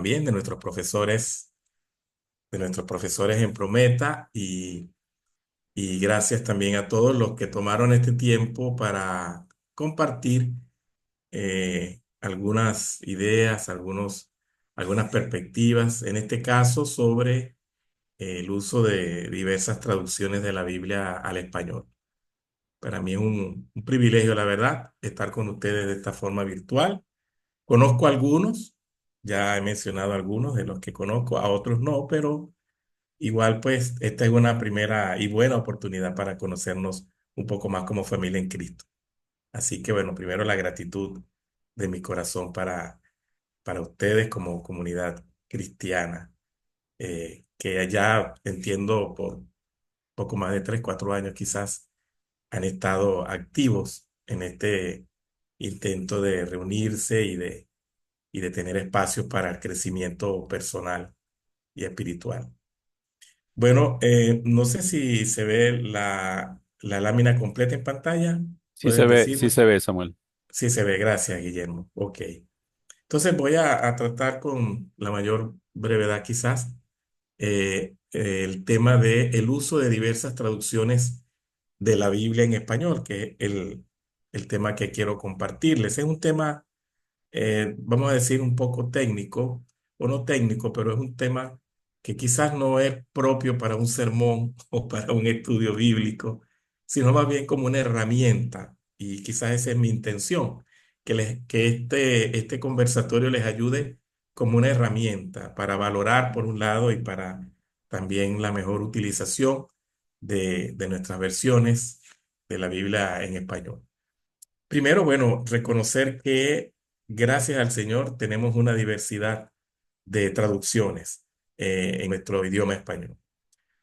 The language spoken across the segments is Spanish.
también de nuestros profesores en Prometa y gracias también a todos los que tomaron este tiempo para compartir algunas ideas, algunas perspectivas, en este caso sobre el uso de diversas traducciones de la Biblia al español. Para mí es un privilegio, la verdad, estar con ustedes de esta forma virtual. Conozco algunos, ya he mencionado algunos de los que conozco, a otros no, pero igual pues esta es una primera y buena oportunidad para conocernos un poco más como familia en Cristo. Así que bueno, primero la gratitud de mi corazón para ustedes como comunidad cristiana, que ya entiendo por poco más de 3, 4 años quizás han estado activos en este intento de reunirse y de tener espacios para el crecimiento personal y espiritual. Bueno, no sé si se ve la lámina completa en pantalla. ¿Puedes Sí decirme? se ve, Samuel. Sí se ve, gracias, Guillermo. Ok. Entonces voy a tratar con la mayor brevedad quizás el tema de el uso de diversas traducciones de la Biblia en español, que es el tema que quiero compartirles. Es un tema vamos a decir, un poco técnico, o no técnico, pero es un tema que quizás no es propio para un sermón o para un estudio bíblico, sino más bien como una herramienta. Y quizás esa es mi intención, que este conversatorio les ayude como una herramienta para valorar por un lado y para también la mejor utilización de nuestras versiones de la Biblia en español. Primero, bueno, reconocer que gracias al Señor tenemos una diversidad de traducciones en nuestro idioma español.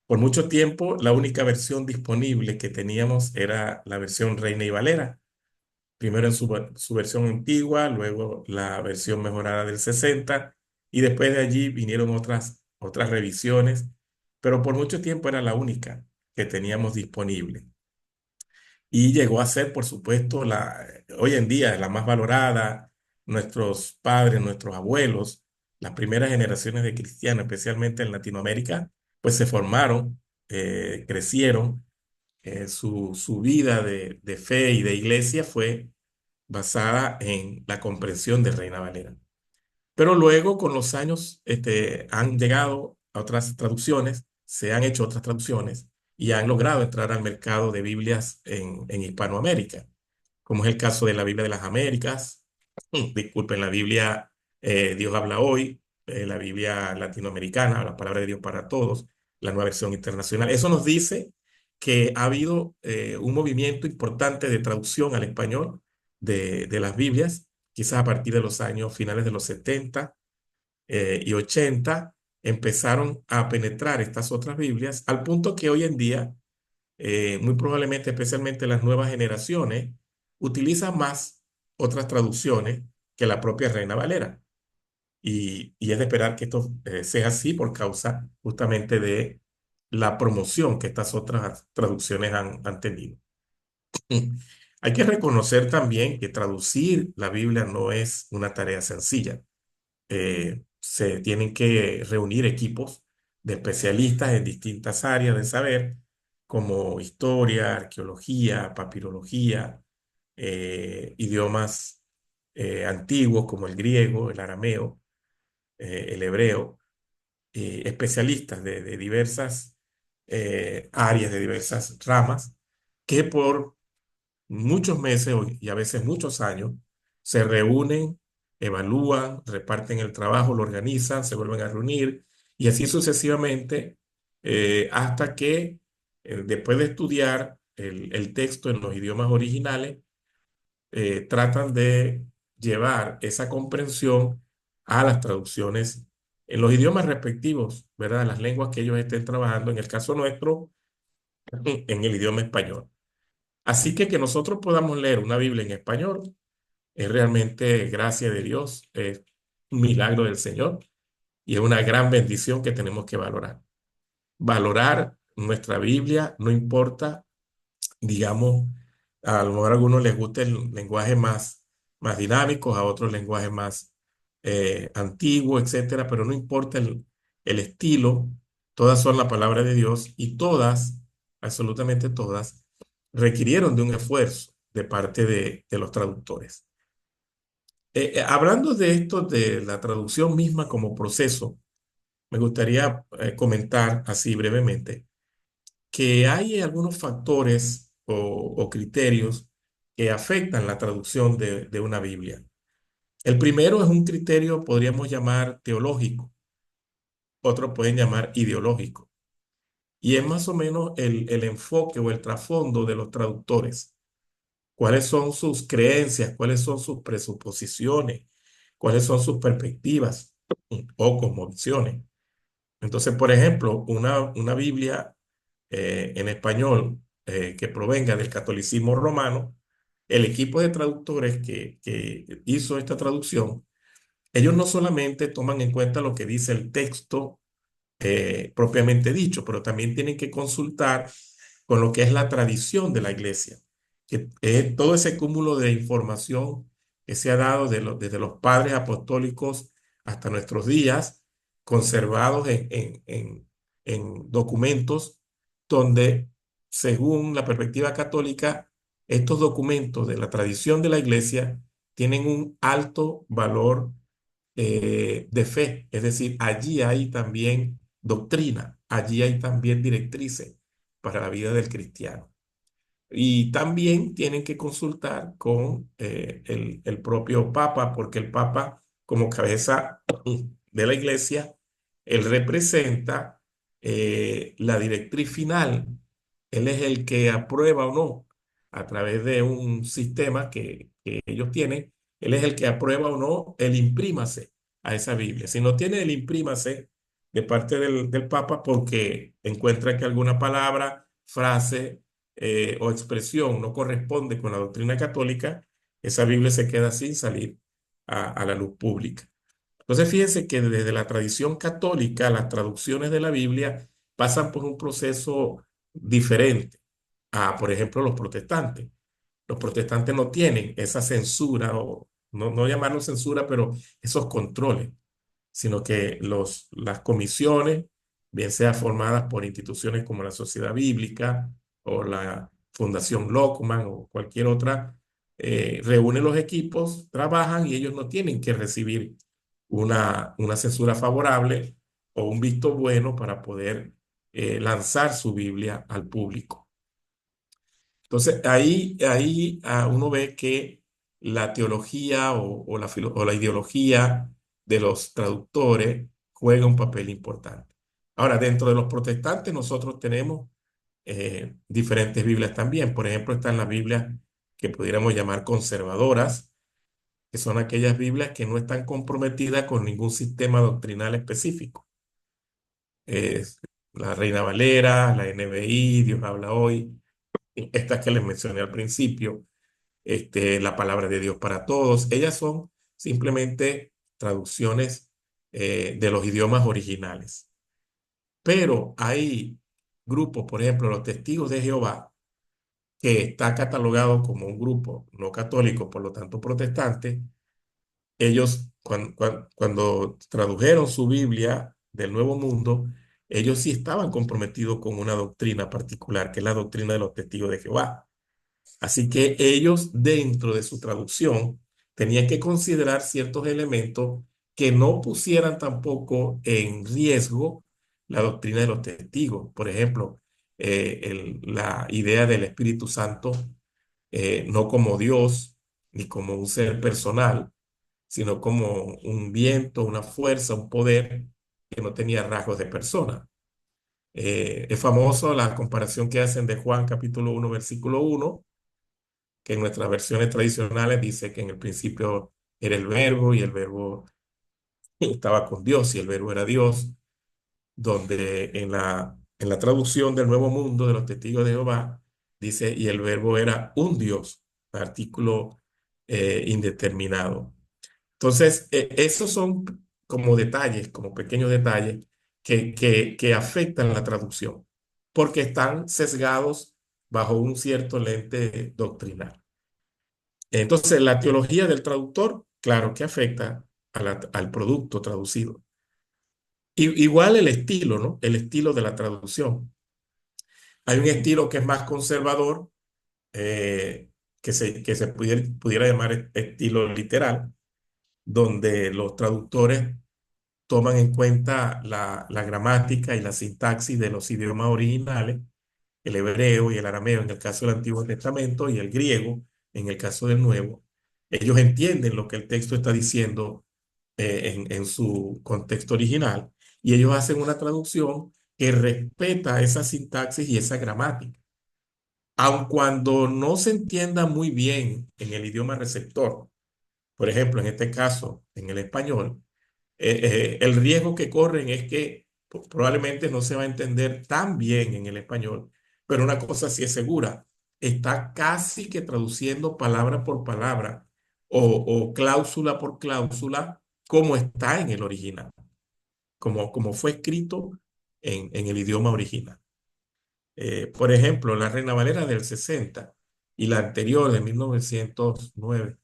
Por mucho tiempo, la única versión disponible que teníamos era la versión Reina y Valera. Primero en su versión antigua, luego la versión mejorada del 60 y después de allí vinieron otras revisiones, pero por mucho tiempo era la única que teníamos disponible. Y llegó a ser, por supuesto, hoy en día la más valorada. Nuestros padres, nuestros abuelos, las primeras generaciones de cristianos, especialmente en Latinoamérica, pues se formaron, crecieron. Su vida de fe y de iglesia fue basada en la comprensión de Reina Valera. Pero luego, con los años, han llegado a otras traducciones, se han hecho otras traducciones y han logrado entrar al mercado de Biblias en Hispanoamérica, como es el caso de la Biblia de las Américas, disculpen, la Biblia Dios habla hoy, la Biblia latinoamericana, la palabra de Dios para todos, la nueva versión internacional. Eso nos dice que ha habido un movimiento importante de traducción al español de las Biblias quizás a partir de los años finales de los 70 y 80, empezaron a penetrar estas otras Biblias, al punto que hoy en día, muy probablemente, especialmente las nuevas generaciones, utilizan más otras traducciones que la propia Reina Valera. Y es de esperar que esto sea así por causa justamente de la promoción que estas otras traducciones han tenido. Hay que reconocer también que traducir la Biblia no es una tarea sencilla. Se tienen que reunir equipos de especialistas en distintas áreas de saber, como historia, arqueología, papirología, idiomas antiguos como el griego, el arameo, el hebreo, especialistas de diversas áreas, de diversas ramas, que por muchos meses y a veces muchos años, se reúnen, evalúan, reparten el trabajo, lo organizan, se vuelven a reunir y así sucesivamente hasta que después de estudiar el texto en los idiomas originales, tratan de llevar esa comprensión a las traducciones en los idiomas respectivos, ¿verdad? Las lenguas que ellos estén trabajando, en el caso nuestro, en el idioma español. Así que nosotros podamos leer una Biblia en español es realmente gracia de Dios, es un milagro del Señor y es una gran bendición que tenemos que valorar. Valorar nuestra Biblia, no importa, digamos, a lo mejor a algunos les gusta el lenguaje más dinámico, a otros lenguajes más antiguo, etcétera, pero no importa el estilo, todas son la palabra de Dios y todas, absolutamente todas, requirieron de un esfuerzo de parte de los traductores. Hablando de esto, de la traducción misma como proceso, me gustaría comentar así brevemente que hay algunos factores o criterios que afectan la traducción de una Biblia. El primero es un criterio, podríamos llamar teológico, otros pueden llamar ideológico, y es más o menos el enfoque o el trasfondo de los traductores. ¿Cuáles son sus creencias? ¿Cuáles son sus presuposiciones? ¿Cuáles son sus perspectivas o cosmovisiones? Entonces, por ejemplo, una Biblia en español que provenga del catolicismo romano, el equipo de traductores que hizo esta traducción, ellos no solamente toman en cuenta lo que dice el texto propiamente dicho, pero también tienen que consultar con lo que es la tradición de la iglesia, que es todo ese cúmulo de información que se ha dado desde los padres apostólicos hasta nuestros días, conservados en documentos donde, según la perspectiva católica, estos documentos de la tradición de la iglesia tienen un alto valor de fe, es decir, allí hay también doctrina, allí hay también directrices para la vida del cristiano. Y también tienen que consultar con el propio Papa, porque el Papa, como cabeza de la iglesia, él representa la directriz final. Él es el que aprueba o no, a través de un sistema que ellos tienen, él es el que aprueba o no el imprímase a esa Biblia. Si no tiene el imprímase de parte del Papa porque encuentra que alguna palabra, frase, o expresión no corresponde con la doctrina católica, esa Biblia se queda sin salir a la luz pública. Entonces, fíjense que desde la tradición católica, las traducciones de la Biblia pasan por un proceso diferente a, por ejemplo, los protestantes. Los protestantes no tienen esa censura, o no llamarlo censura, pero esos controles, sino que las comisiones, bien sea formadas por instituciones como la Sociedad Bíblica o la Fundación Lockman o cualquier otra, reúnen los equipos, trabajan y ellos no tienen que recibir una censura favorable o un visto bueno para poder lanzar su Biblia al público. Entonces, ahí uno ve que la teología o la ideología de los traductores juega un papel importante. Ahora, dentro de los protestantes, nosotros tenemos diferentes Biblias también. Por ejemplo, están las Biblias que pudiéramos llamar conservadoras, que son aquellas Biblias que no están comprometidas con ningún sistema doctrinal específico. La Reina Valera, la NBI, Dios habla hoy, estas que les mencioné al principio, la palabra de Dios para todos. Ellas son simplemente traducciones de los idiomas originales. Pero hay grupos, por ejemplo, los Testigos de Jehová, que está catalogado como un grupo no católico, por lo tanto protestante. Ellos, cuando tradujeron su Biblia del Nuevo Mundo, ellos sí estaban comprometidos con una doctrina particular, que es la doctrina de los Testigos de Jehová. Así que ellos, dentro de su traducción, tenían que considerar ciertos elementos que no pusieran tampoco en riesgo la doctrina de los testigos. Por ejemplo, la idea del Espíritu Santo, no como Dios ni como un ser personal, sino como un viento, una fuerza, un poder que no tenía rasgos de persona. Es famoso la comparación que hacen de Juan capítulo 1, versículo 1, que en nuestras versiones tradicionales dice que en el principio era el verbo y el verbo estaba con Dios y el verbo era Dios, donde en la traducción del Nuevo Mundo de los Testigos de Jehová dice y el verbo era un Dios, artículo indeterminado. Entonces, esos son como detalles, como pequeños detalles que afectan la traducción, porque están sesgados bajo un cierto lente doctrinal. Entonces, la teología del traductor, claro que afecta al producto traducido. Igual el estilo, ¿no? El estilo de la traducción. Hay un estilo que es más conservador, eh, que se pudiera llamar estilo literal, donde los traductores toman en cuenta la gramática y la sintaxis de los idiomas originales, el hebreo y el arameo en el caso del Antiguo Testamento y el griego en el caso del Nuevo. Ellos entienden lo que el texto está diciendo en su contexto original y ellos hacen una traducción que respeta esa sintaxis y esa gramática. Aun cuando no se entienda muy bien en el idioma receptor, por ejemplo, en este caso, en el español, el riesgo que corren es que probablemente no se va a entender tan bien en el español, pero una cosa sí es segura, está casi que traduciendo palabra por palabra o cláusula por cláusula como está en el original, como fue escrito en el idioma original. Por ejemplo, la Reina Valera del 60 y la anterior de 1909,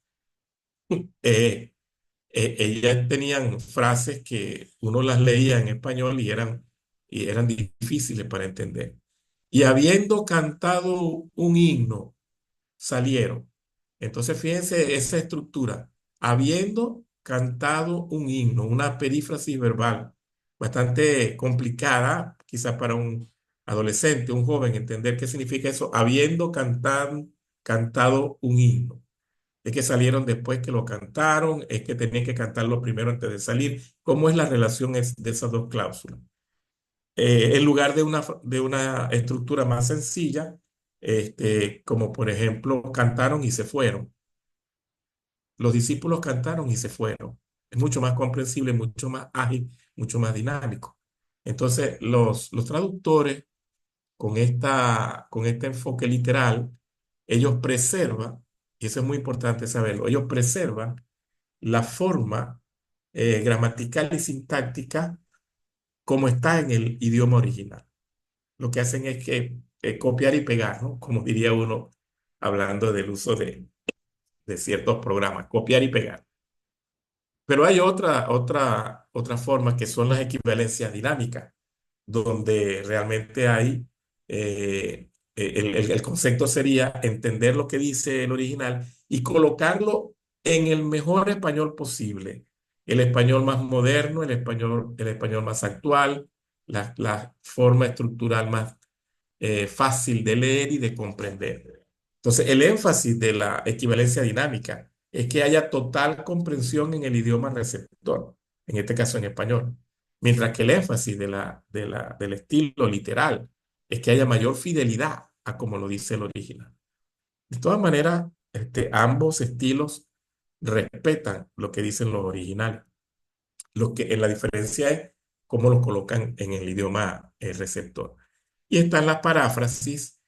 eh, ellas tenían frases que uno las leía en español y eran difíciles para entender. Y habiendo cantado un himno, salieron. Entonces, fíjense esa estructura. Habiendo cantado un himno, una perífrasis verbal bastante complicada, quizás para un adolescente, un joven, entender qué significa eso. Habiendo cantado un himno. Es que salieron después que lo cantaron, es que tenían que cantarlo primero antes de salir. ¿Cómo es la relación de esas dos cláusulas? En lugar de una estructura más sencilla, como por ejemplo, cantaron y se fueron. Los discípulos cantaron y se fueron. Es mucho más comprensible, mucho más ágil, mucho más dinámico. Entonces, los traductores con este enfoque literal, ellos preservan, y eso es muy importante saberlo, ellos preservan la forma gramatical y sintáctica como está en el idioma original. Lo que hacen es que copiar y pegar, ¿no? Como diría uno hablando del uso de ciertos programas, copiar y pegar. Pero hay otra forma que son las equivalencias dinámicas, donde realmente hay, el concepto sería entender lo que dice el original y colocarlo en el mejor español posible. El español más moderno, el español más actual, la forma estructural más fácil de leer y de comprender. Entonces, el énfasis de la equivalencia dinámica es que haya total comprensión en el idioma receptor, en este caso en español, mientras que el énfasis del estilo literal es que haya mayor fidelidad a como lo dice el original. De todas maneras, ambos estilos respetan lo que dicen los originales. Lo que en la diferencia es cómo lo colocan en el idioma receptor. Y están las paráfrasis,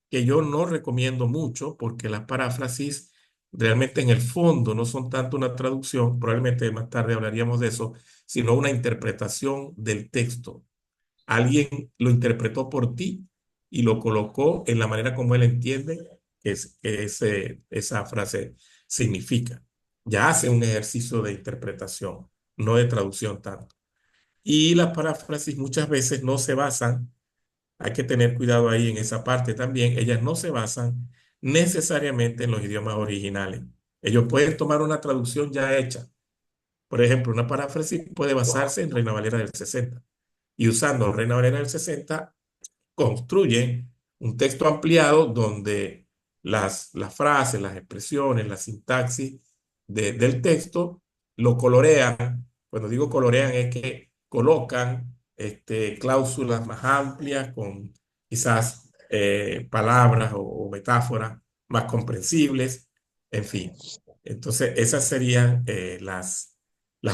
que yo no recomiendo mucho porque las paráfrasis realmente en el fondo no son tanto una traducción, probablemente más tarde hablaríamos de eso, sino una interpretación del texto. Alguien lo interpretó por ti y lo colocó en la manera como él entiende que esa frase significa. Ya hace un ejercicio de interpretación, no de traducción tanto. Y las paráfrasis muchas veces no se basan, hay que tener cuidado ahí en esa parte también, ellas no se basan necesariamente en los idiomas originales. Ellos pueden tomar una traducción ya hecha. Por ejemplo, una paráfrasis puede basarse en Reina Valera del 60 y usando Reina Valera del 60 construyen un texto ampliado donde las frases, las expresiones, la sintaxis del texto lo colorean. Cuando digo colorean es que colocan cláusulas más amplias con quizás palabras o metáforas más comprensibles, en fin. Entonces, esas serían las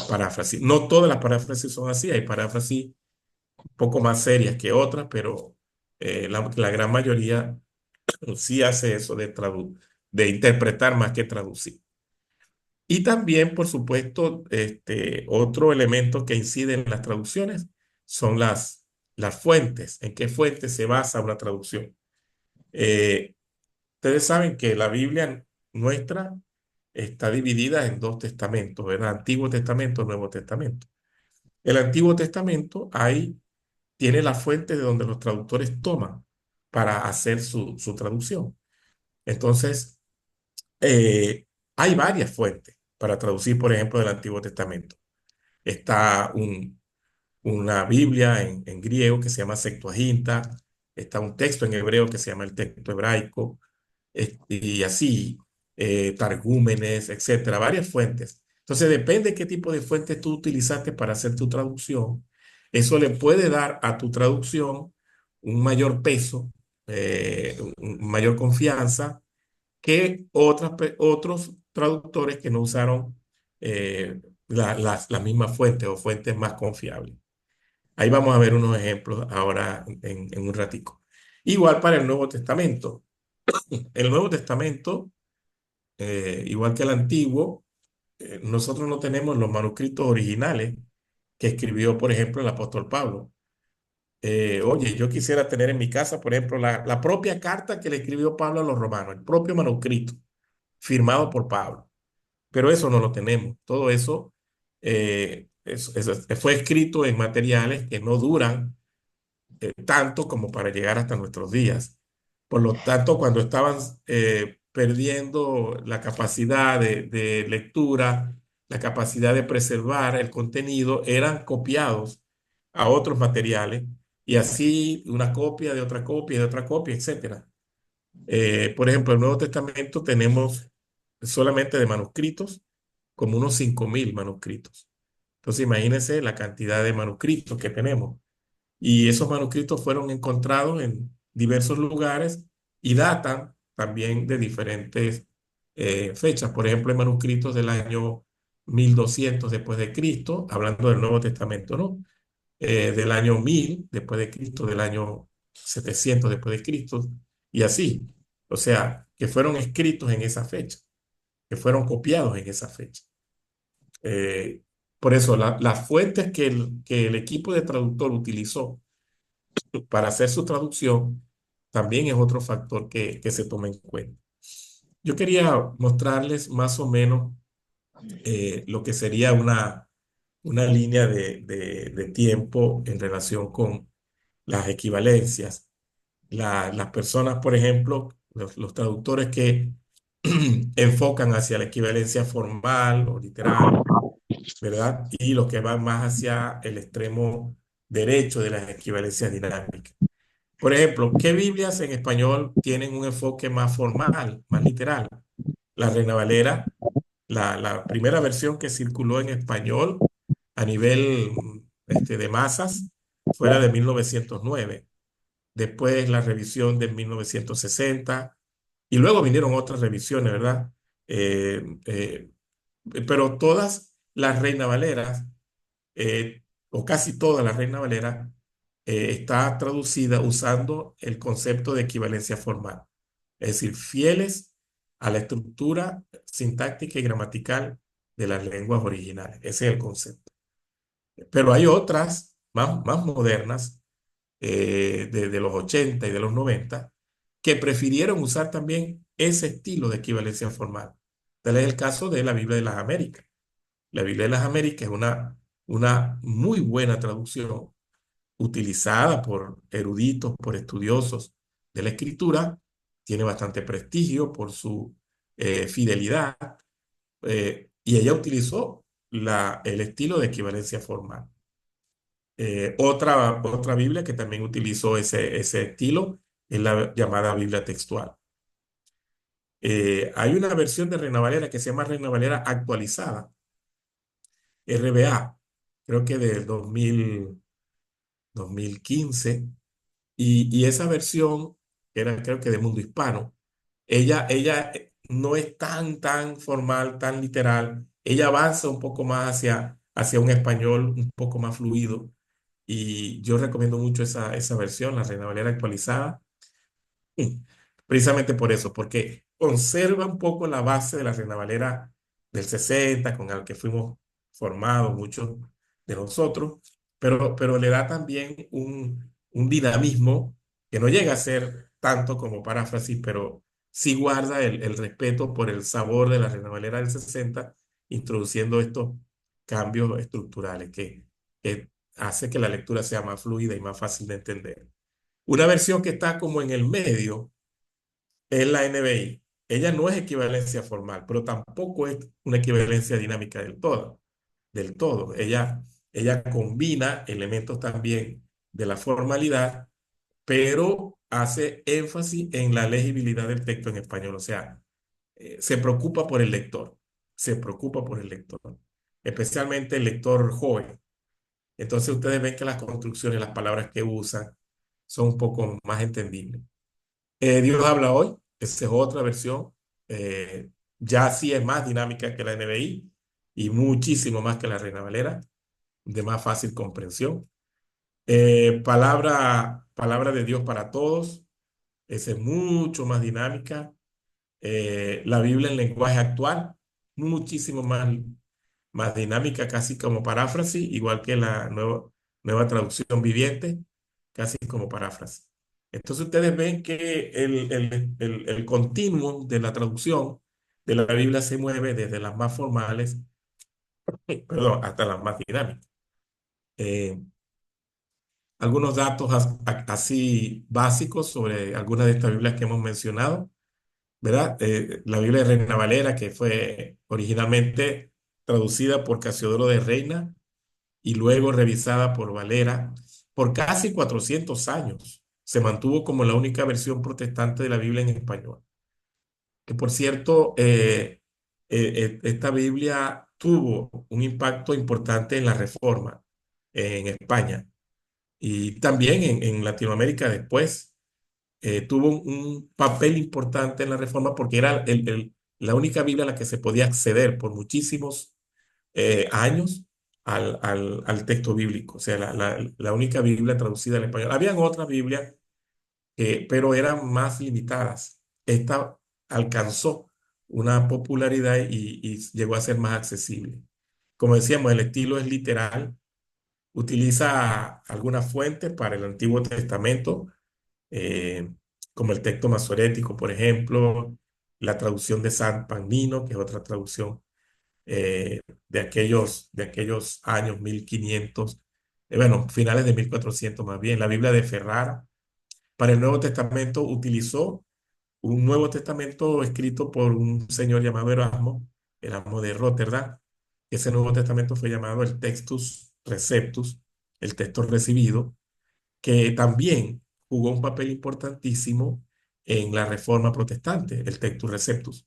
paráfrasis. No todas las paráfrasis son así, hay paráfrasis poco más serias que otras, pero la gran mayoría sí hace eso de interpretar más que traducir. Y también, por supuesto, otro elemento que incide en las traducciones son las fuentes, en qué fuentes se basa una traducción. Eh, Ustedes saben que la Biblia nuestra está dividida en dos testamentos, ¿verdad? Antiguo Testamento, Nuevo Testamento. El Antiguo Testamento ahí tiene la fuente de donde los traductores toman para hacer su traducción. Entonces, eh, hay varias fuentes para traducir, por ejemplo, del Antiguo Testamento. Está una Biblia en griego que se llama Septuaginta, está un texto en hebreo que se llama el texto hebraico, y así, Targúmenes, etcétera, varias fuentes. Entonces, depende qué tipo de fuentes tú utilizaste para hacer tu traducción. Eso le puede dar a tu traducción un mayor peso, mayor confianza que otros traductores que no usaron las mismas fuentes o fuentes más confiables. Ahí vamos a ver unos ejemplos ahora en un ratico. Igual para el Nuevo Testamento. El Nuevo Testamento, igual que el Antiguo, nosotros no tenemos los manuscritos originales que escribió, por ejemplo, el apóstol Pablo. Oye, yo quisiera tener en mi casa, por ejemplo, la propia carta que le escribió Pablo a los romanos, el propio manuscrito firmado por Pablo. Pero eso no lo tenemos. Todo eso fue escrito en materiales que no duran tanto como para llegar hasta nuestros días. Por lo tanto, cuando estaban perdiendo la capacidad de lectura, la capacidad de preservar el contenido, eran copiados a otros materiales y así una copia de otra copia de otra copia, etcétera. Por ejemplo, el Nuevo Testamento tenemos solamente de manuscritos como unos 5.000 manuscritos. Entonces, imagínense la cantidad de manuscritos que tenemos. Y esos manuscritos fueron encontrados en diversos lugares y datan también de diferentes fechas. Por ejemplo, hay manuscritos del año 1200 después de Cristo, hablando del Nuevo Testamento, ¿no? Del año 1000 después de Cristo, del año 700 después de Cristo, y así. O sea, que fueron escritos en esa fecha, que fueron copiados en esa fecha. Eh, por eso, las fuentes que el equipo de traductor utilizó para hacer su traducción también es otro factor que se toma en cuenta. Yo quería mostrarles más o menos lo que sería una línea de tiempo en relación con las equivalencias. Las personas, por ejemplo, los traductores que enfocan hacia la equivalencia formal o literal, ¿verdad? Y los que van más hacia el extremo derecho de las equivalencias dinámicas. Por ejemplo, ¿qué Biblias en español tienen un enfoque más formal, más literal? La Reina Valera, la primera versión que circuló en español a nivel de masas fue la de 1909. Después la revisión de 1960 y luego vinieron otras revisiones, ¿verdad? Eh, eh, pero todas las Reina Valeras o casi toda la Reina Valera, está traducida usando el concepto de equivalencia formal. Es decir, fieles a la estructura sintáctica y gramatical de las lenguas originales. Ese es el concepto. Pero hay otras más modernas, de los 80 y de los 90 que prefirieron usar también ese estilo de equivalencia formal. Tal es el caso de la Biblia de las Américas. La Biblia de las Américas es una muy buena traducción utilizada por eruditos, por estudiosos de la escritura. Tiene bastante prestigio por su fidelidad, y ella utilizó el estilo de equivalencia formal. Otra Biblia que también utilizó ese estilo es la llamada Biblia textual. Hay una versión de Reina Valera que se llama Reina Valera actualizada, RVA, creo que del 2015, y esa versión, que era creo que de Mundo Hispano, ella no es tan formal, tan literal, ella avanza un poco más hacia un español un poco más fluido, y yo recomiendo mucho esa versión, la Reina Valera actualizada. Precisamente por eso, porque conserva un poco la base de la Reina Valera del 60, con el que fuimos formados muchos de nosotros, pero le da también un dinamismo que no llega a ser tanto como paráfrasis, pero sí guarda el respeto por el sabor de la Reina Valera del 60, introduciendo estos cambios estructurales que hace que la lectura sea más fluida y más fácil de entender. Una versión que está como en el medio es la NBI. Ella no es equivalencia formal, pero tampoco es una equivalencia dinámica del todo. Del todo. Ella combina elementos también de la formalidad, pero hace énfasis en la legibilidad del texto en español. O sea, se preocupa por el lector. Se preocupa por el lector. Especialmente el lector joven. Entonces ustedes ven que las construcciones, las palabras que usan, son un poco más entendibles. Dios habla hoy, esa es otra versión. eh, ya sí es más dinámica que la NBI y muchísimo más que la Reina Valera, de más fácil comprensión. Palabra de Dios para todos, esa es mucho más dinámica. La Biblia en lenguaje actual, muchísimo más dinámica, casi como paráfrasis, igual que la nueva traducción viviente, casi como paráfrasis. Entonces ustedes ven que el continuum de la traducción de la Biblia se mueve desde las más formales, perdón, hasta las más dinámicas. Eh, Algunos datos así básicos sobre algunas de estas Biblias que hemos mencionado. ¿Verdad? La Biblia de Reina Valera, que fue originalmente traducida por Casiodoro de Reina y luego revisada por Valera por casi 400 años. Se mantuvo como la única versión protestante de la Biblia en español. Que por cierto, esta Biblia tuvo un impacto importante en la Reforma en España y también en Latinoamérica después tuvo un papel importante en la reforma porque era la única Biblia a la que se podía acceder por muchísimos años al texto bíblico, o sea, la única Biblia traducida al español. Habían otras Biblias, pero eran más limitadas. Esta alcanzó una popularidad y llegó a ser más accesible. Como decíamos, el estilo es literal, utiliza algunas fuentes para el Antiguo Testamento eh, como el texto masorético, por ejemplo, la traducción de San Pagnino, que es otra traducción de aquellos años 1500, bueno, finales de 1400 más bien, la Biblia de Ferrara. Para el Nuevo Testamento utilizó un Nuevo Testamento escrito por un señor llamado Erasmo de Rotterdam. Ese Nuevo Testamento fue llamado el Textus Receptus, el texto recibido, que también jugó un papel importantísimo en la Reforma Protestante, el Textus Receptus.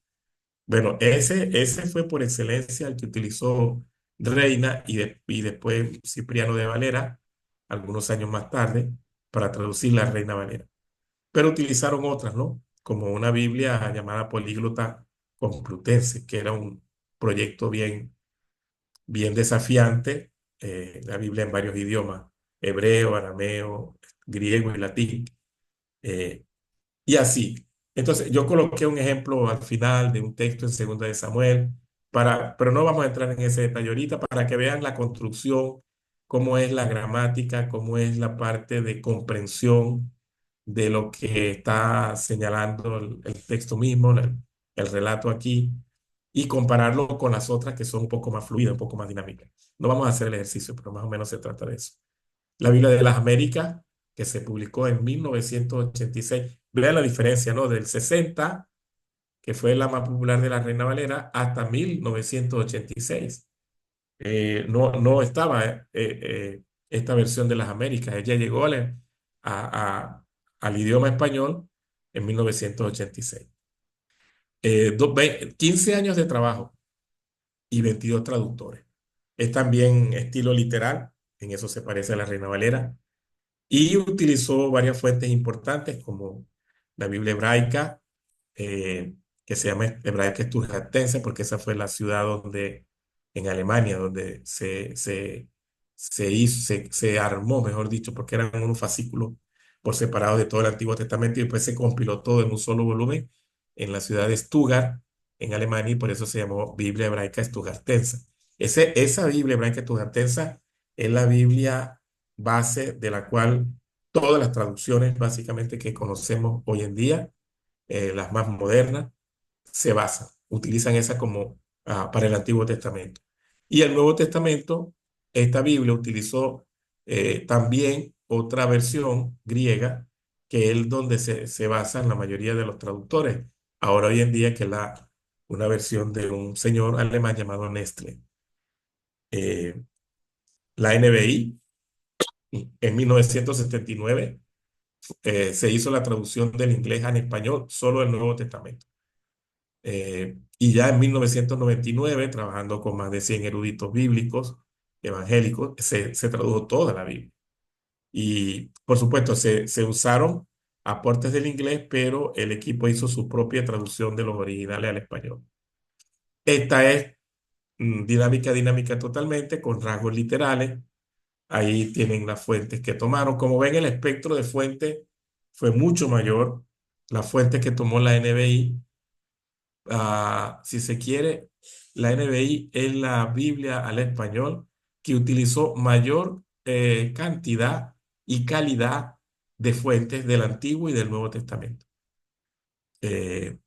Bueno, ese fue por excelencia el que utilizó Reina y después Cipriano de Valera, algunos años más tarde, para traducir la Reina Valera. Pero utilizaron otras, ¿no? Como una Biblia llamada Políglota Complutense, que era un proyecto bien desafiante, la Biblia en varios idiomas, hebreo, arameo, griego y latín, eh, y así. Entonces, yo coloqué un ejemplo al final de un texto en Segunda de Samuel, pero no vamos a entrar en ese detalle ahorita, para que vean la construcción, cómo es la gramática, cómo es la parte de comprensión de lo que está señalando el texto mismo, el relato aquí, y compararlo con las otras que son un poco más fluidas, un poco más dinámicas. No vamos a hacer el ejercicio, pero más o menos se trata de eso. La Biblia de las Américas, que se publicó en 1986. Vean la diferencia, ¿no? Del 60, que fue la más popular de la Reina Valera, hasta 1986. No estaba esta versión de las Américas. Ella llegó al idioma español en 1986. 15 años de trabajo y 22 traductores. Es también estilo literal, en eso se parece a la Reina Valera. Y utilizó varias fuentes importantes como la Biblia hebraica, eh, que se llama Hebraica Esturjatense, porque esa fue la ciudad en Alemania, donde se armó, mejor dicho, porque eran unos fascículos por separado de todo el Antiguo Testamento y después se compiló todo en un solo volumen en la ciudad de Stuttgart, en Alemania, y por eso se llamó Biblia Hebraica Esturjatense. Esa Biblia Hebraica Esturjatense es la Biblia base de la cual todas las traducciones básicamente que conocemos hoy en día las más modernas, se basan, utilizan esa como para el Antiguo Testamento. Y el Nuevo Testamento, esta Biblia utilizó también otra versión griega, que es donde se basan la mayoría de los traductores. Ahora hoy en día, que es una versión de un señor alemán llamado Nestle. Eh, la NBI, en 1979, se hizo la traducción del inglés al español, solo el Nuevo Testamento. Y ya en 1999, trabajando con más de 100 eruditos bíblicos, evangélicos, se tradujo toda la Biblia. Y por supuesto, se usaron aportes del inglés, pero el equipo hizo su propia traducción de los originales al español. Esta es dinámica totalmente, con rasgos literales. Ahí tienen las fuentes que tomaron. Como ven, el espectro de fuentes fue mucho mayor. Las fuentes que tomó la NBI, si se quiere, la NBI es la Biblia al español que utilizó mayor cantidad y calidad de fuentes del Antiguo y del Nuevo Testamento. Eh,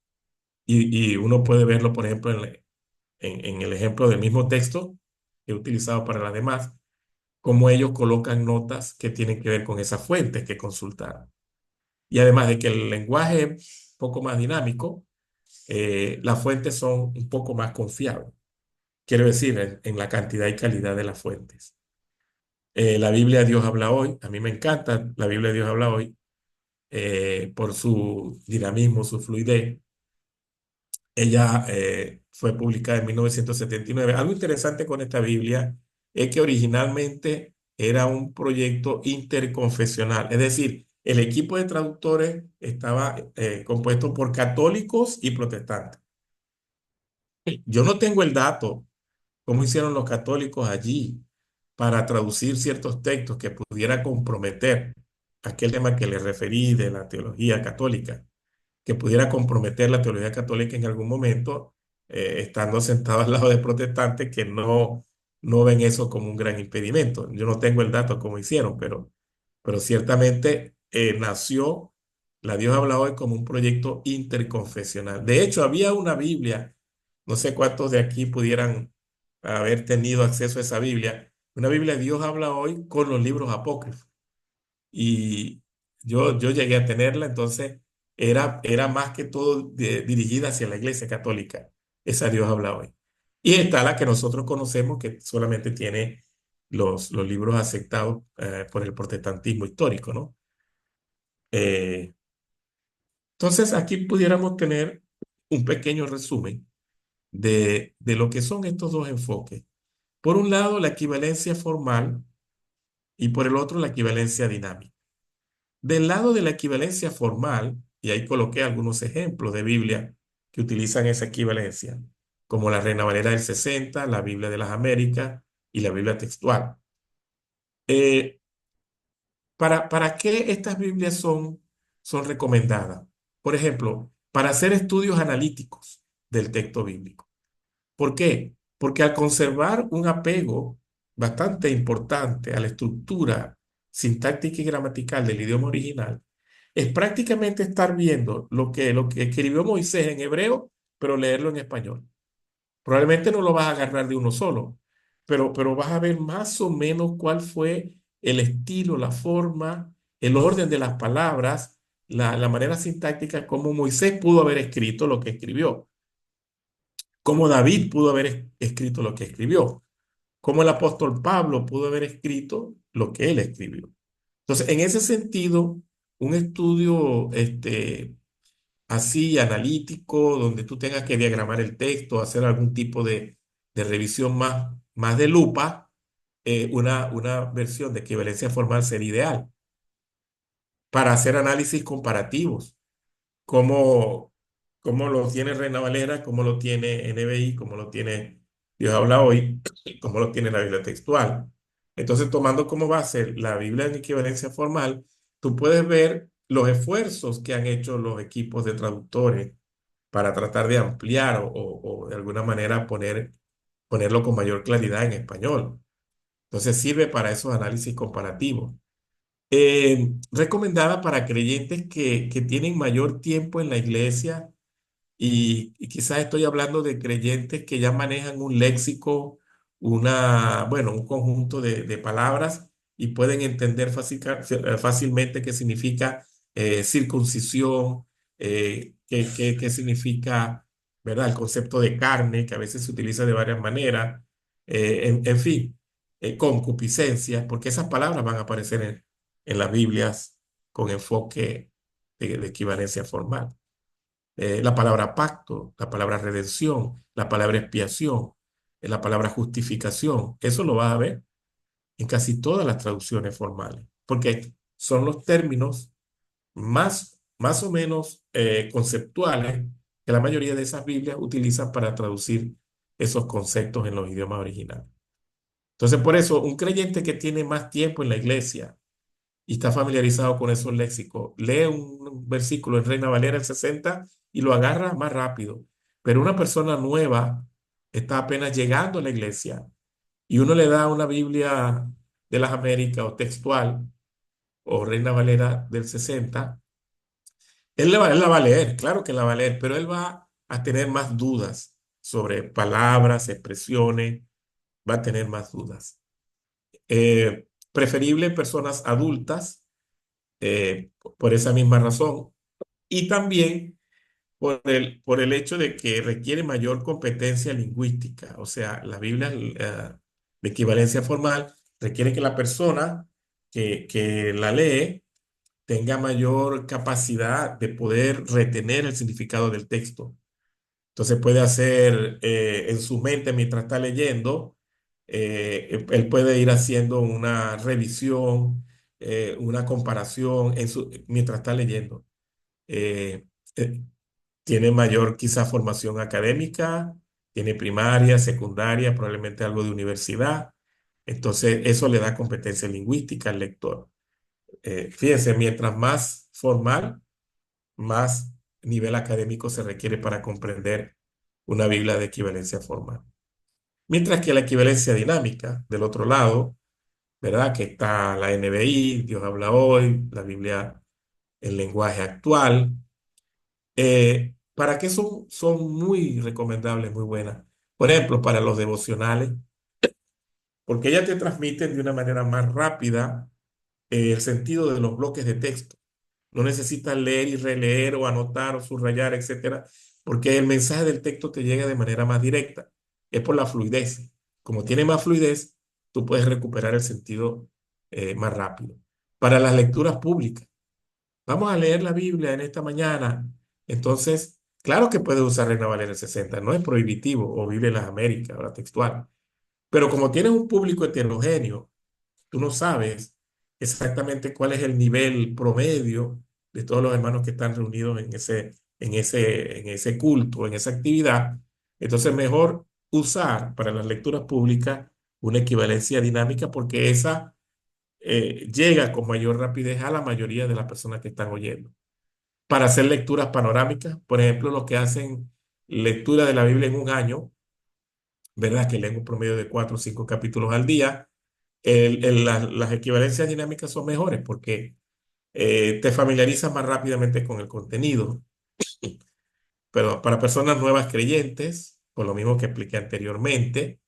y uno puede verlo, por ejemplo, en el ejemplo del mismo texto que he utilizado para las demás, cómo ellos colocan notas que tienen que ver con esas fuentes que consultaron. Y además de que el lenguaje es un poco más dinámico, las fuentes son un poco más confiables. Quiero decir, en la cantidad y calidad de las fuentes. La Biblia Dios habla hoy, a mí me encanta la Biblia Dios habla hoy, por su dinamismo, su fluidez. Ella fue publicada en 1979. Algo interesante con esta Biblia es que originalmente era un proyecto interconfesional, es decir, el equipo de traductores estaba compuesto por católicos y protestantes. Yo no tengo el dato cómo hicieron los católicos allí para traducir ciertos textos que pudiera comprometer aquel tema que les referí de la teología católica, que pudiera comprometer la teología católica en algún momento, estando sentado al lado de protestantes que no ven eso como un gran impedimento. Yo no tengo el dato cómo hicieron, pero ciertamente nació la Dios habla hoy como un proyecto interconfesional. De hecho, había una Biblia, no sé cuántos de aquí pudieran haber tenido acceso a esa Biblia, una Biblia Dios habla hoy con los libros apócrifos. Y yo llegué a tenerla, entonces era más que todo dirigida hacia la Iglesia Católica. Esa Dios habla hoy. Y está la que nosotros conocemos, que solamente tiene los libros aceptados por el protestantismo histórico, ¿no? Eh, entonces aquí pudiéramos tener un pequeño resumen de lo que son estos dos enfoques. Por un lado, la equivalencia formal y por el otro, la equivalencia dinámica. Del lado de la equivalencia formal, y ahí coloqué algunos ejemplos de Biblia que utilizan esa equivalencia, como la Reina Valera del 60, la Biblia de las Américas y la Biblia textual. Eh, ¿Para qué estas Biblias son recomendadas? Por ejemplo, para hacer estudios analíticos del texto bíblico. ¿Por qué? Porque al conservar un apego bastante importante a la estructura sintáctica y gramatical del idioma original, es prácticamente estar viendo lo que escribió Moisés en hebreo, pero leerlo en español. Probablemente no lo vas a agarrar de uno solo, pero vas a ver más o menos cuál fue el estilo, la forma, el orden de las palabras, la manera sintáctica, como Moisés pudo haber escrito lo que escribió, cómo David pudo haber escrito lo que escribió, cómo el apóstol Pablo pudo haber escrito lo que él escribió. Entonces, en ese sentido, un estudio así analítico, donde tú tengas que diagramar el texto, hacer algún tipo de revisión más de lupa, una versión de equivalencia formal sería ideal para hacer análisis comparativos, como, como lo tiene Reina Valera, como lo tiene NBI, como lo tiene Dios habla hoy, como lo tiene la Biblia textual. Entonces, tomando como base la Biblia en equivalencia formal, tú puedes ver los esfuerzos que han hecho los equipos de traductores para tratar de ampliar o de alguna manera ponerlo con mayor claridad en español. Entonces, sirve para esos análisis comparativos. recomendada para creyentes que tienen mayor tiempo en la iglesia y quizás estoy hablando de creyentes que ya manejan un léxico, bueno, un conjunto de palabras y pueden entender fácilmente qué significa circuncisión, qué significa, ¿verdad? El concepto de carne, que a veces se utiliza de varias maneras, en fin, concupiscencia, porque esas palabras van a aparecer en las Biblias con enfoque de equivalencia formal. La palabra pacto, la palabra redención, la palabra expiación, la palabra justificación. Eso lo vas a ver en casi todas las traducciones formales, porque son los términos más o menos conceptuales que la mayoría de esas Biblias utilizan para traducir esos conceptos en los idiomas originales. Entonces, por eso, un creyente que tiene más tiempo en la iglesia, y está familiarizado con esos léxicos, lee un versículo en Reina Valera el 60 y lo agarra más rápido. Pero una persona nueva está apenas llegando a la iglesia y uno le da una Biblia de las Américas o textual o Reina Valera del 60, él la va a leer, claro que la va a leer, pero él va a tener más dudas sobre palabras, expresiones, va a tener más dudas. Preferible en personas adultas por esa misma razón. Y también por el hecho de que requiere mayor competencia lingüística. O sea, la Biblia de equivalencia formal requiere que la persona que la lee tenga mayor capacidad de poder retener el significado del texto. Entonces puede hacer en su mente mientras está leyendo, él puede ir haciendo una revisión, una comparación mientras está leyendo. Eh, eh, Tiene mayor quizá formación académica, tiene primaria, secundaria, probablemente algo de universidad. Entonces eso le da competencia lingüística al lector. Fíjense, mientras más formal, más nivel académico se requiere para comprender una Biblia de equivalencia formal. Mientras que la equivalencia dinámica, del otro lado, ¿verdad? Que está la NBI, Dios habla hoy, la Biblia en lenguaje actual. ¿Para qué son muy recomendables, muy buenas? Por ejemplo, para los devocionales, porque ellas te transmiten de una manera más rápida el sentido de los bloques de texto. No necesitas leer y releer o anotar o subrayar, etcétera, porque el mensaje del texto te llega de manera más directa. Es por la fluidez. Como tiene más fluidez, tú puedes recuperar el sentido más rápido. Para las lecturas públicas, vamos a leer la Biblia en esta mañana. Entonces, claro que puedes usar Reina Valera 60, no es prohibitivo, o Biblia en las Américas, o la textual. Pero como tienes un público heterogéneo, tú no sabes exactamente cuál es el nivel promedio de todos los hermanos que están reunidos en ese culto, en esa actividad. Entonces, mejor usar para las lecturas públicas una equivalencia dinámica porque esa llega con mayor rapidez a la mayoría de las personas que están oyendo. Para hacer lecturas panorámicas, por ejemplo, los que hacen lectura de la Biblia en un año, ¿verdad? Que leen un promedio de 4 o 5 capítulos al día, las equivalencias dinámicas son mejores porque te familiarizas más rápidamente con el contenido. Pero para personas nuevas creyentes, por lo mismo que expliqué anteriormente,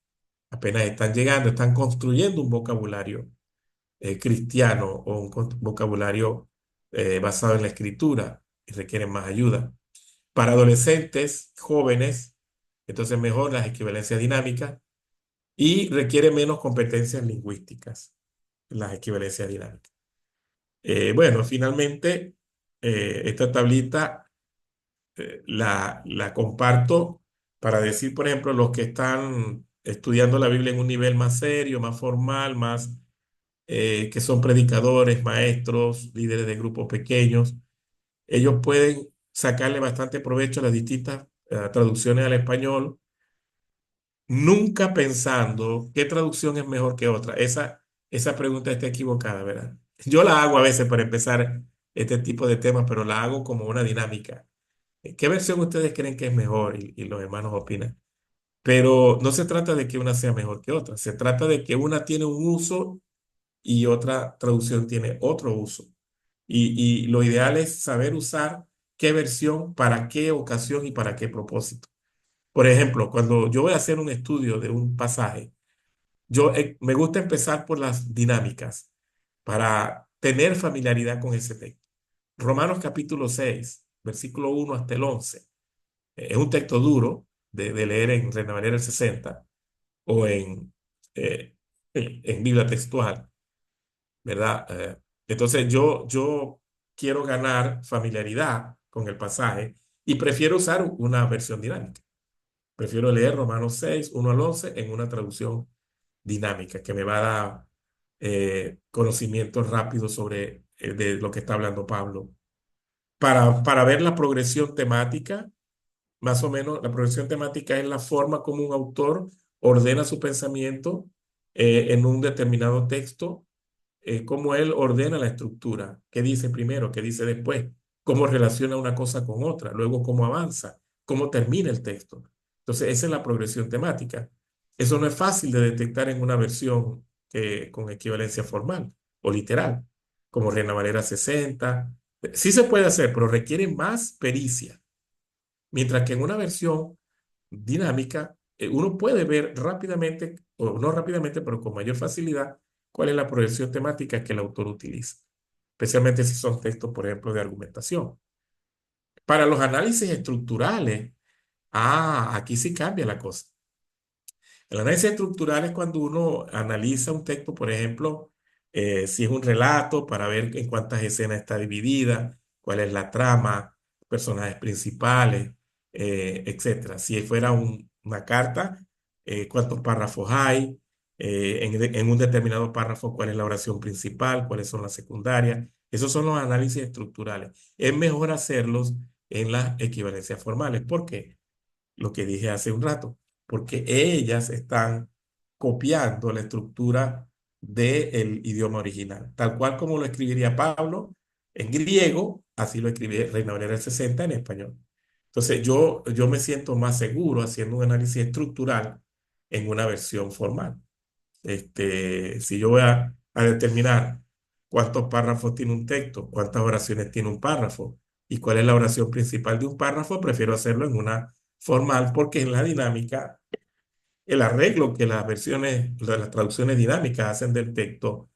apenas están llegando, están construyendo un vocabulario cristiano o un vocabulario basado en la escritura y requieren más ayuda. Para adolescentes, jóvenes, entonces mejor las equivalencias dinámicas y requiere menos competencias lingüísticas, las equivalencias dinámicas. Bueno, finalmente, esta tablita la comparto para decir, por ejemplo, los que están estudiando la Biblia en un nivel más serio, más formal, más que son predicadores, maestros, líderes de grupos pequeños. Ellos pueden sacarle bastante provecho a las distintas traducciones al español, nunca pensando qué traducción es mejor que otra. Esa pregunta está equivocada, ¿verdad? Yo la hago a veces para empezar este tipo de temas, pero la hago como una dinámica. ¿Qué versión ustedes creen que es mejor? Y los hermanos opinan. Pero no se trata de que una sea mejor que otra, se trata de que una tiene un uso y otra traducción tiene otro uso. Y lo ideal es saber usar qué versión, para qué ocasión y para qué propósito. Por ejemplo, cuando yo voy a hacer un estudio de un pasaje, me gusta empezar por las dinámicas para tener familiaridad con ese texto. Romanos capítulo 6 versículo 1 hasta el 11. Es un texto duro de leer en Reina Valera del 60 o eh, en Biblia textual, ¿verdad? Entonces yo quiero ganar familiaridad con el pasaje y prefiero usar una versión dinámica. Prefiero leer Romanos 6 1 al 11 en una traducción dinámica que me va a dar conocimiento rápido sobre de lo que está hablando Pablo. Para ver la progresión temática, más o menos, la progresión temática es la forma como un autor ordena su pensamiento en un determinado texto, cómo él ordena la estructura, qué dice primero, qué dice después, cómo relaciona una cosa con otra, luego cómo avanza, cómo termina el texto. Entonces, esa es la progresión temática. Eso no es fácil de detectar en una versión con equivalencia formal o literal, como Reina Valera 60. Sí se puede hacer, pero requiere más pericia. Mientras que en una versión dinámica, uno puede ver rápidamente, o no rápidamente, pero con mayor facilidad, cuál es la progresión temática que el autor utiliza, especialmente si son textos, por ejemplo, de argumentación. Para los análisis estructurales, aquí sí cambia la cosa. El análisis estructural es cuando uno analiza un texto, por ejemplo, si es un relato, para ver en cuántas escenas está dividida, cuál es la trama, personajes principales, etcétera. Si fuera una carta, cuántos párrafos hay, en un determinado párrafo, cuál es la oración principal, cuáles son las secundarias. Esos son los análisis estructurales. Es mejor hacerlos en las equivalencias formales. ¿Por qué? Lo que dije hace un rato, porque ellas están copiando la estructura del idioma original, tal cual como lo escribiría Pablo en griego, así lo escribe Reina Valera del 60 en español. Entonces yo me siento más seguro haciendo un análisis estructural en una versión formal. Si yo voy a determinar cuántos párrafos tiene un texto, cuántas oraciones tiene un párrafo y cuál es la oración principal de un párrafo, prefiero hacerlo en una formal porque en la dinámica, el arreglo que las traducciones dinámicas hacen del texto,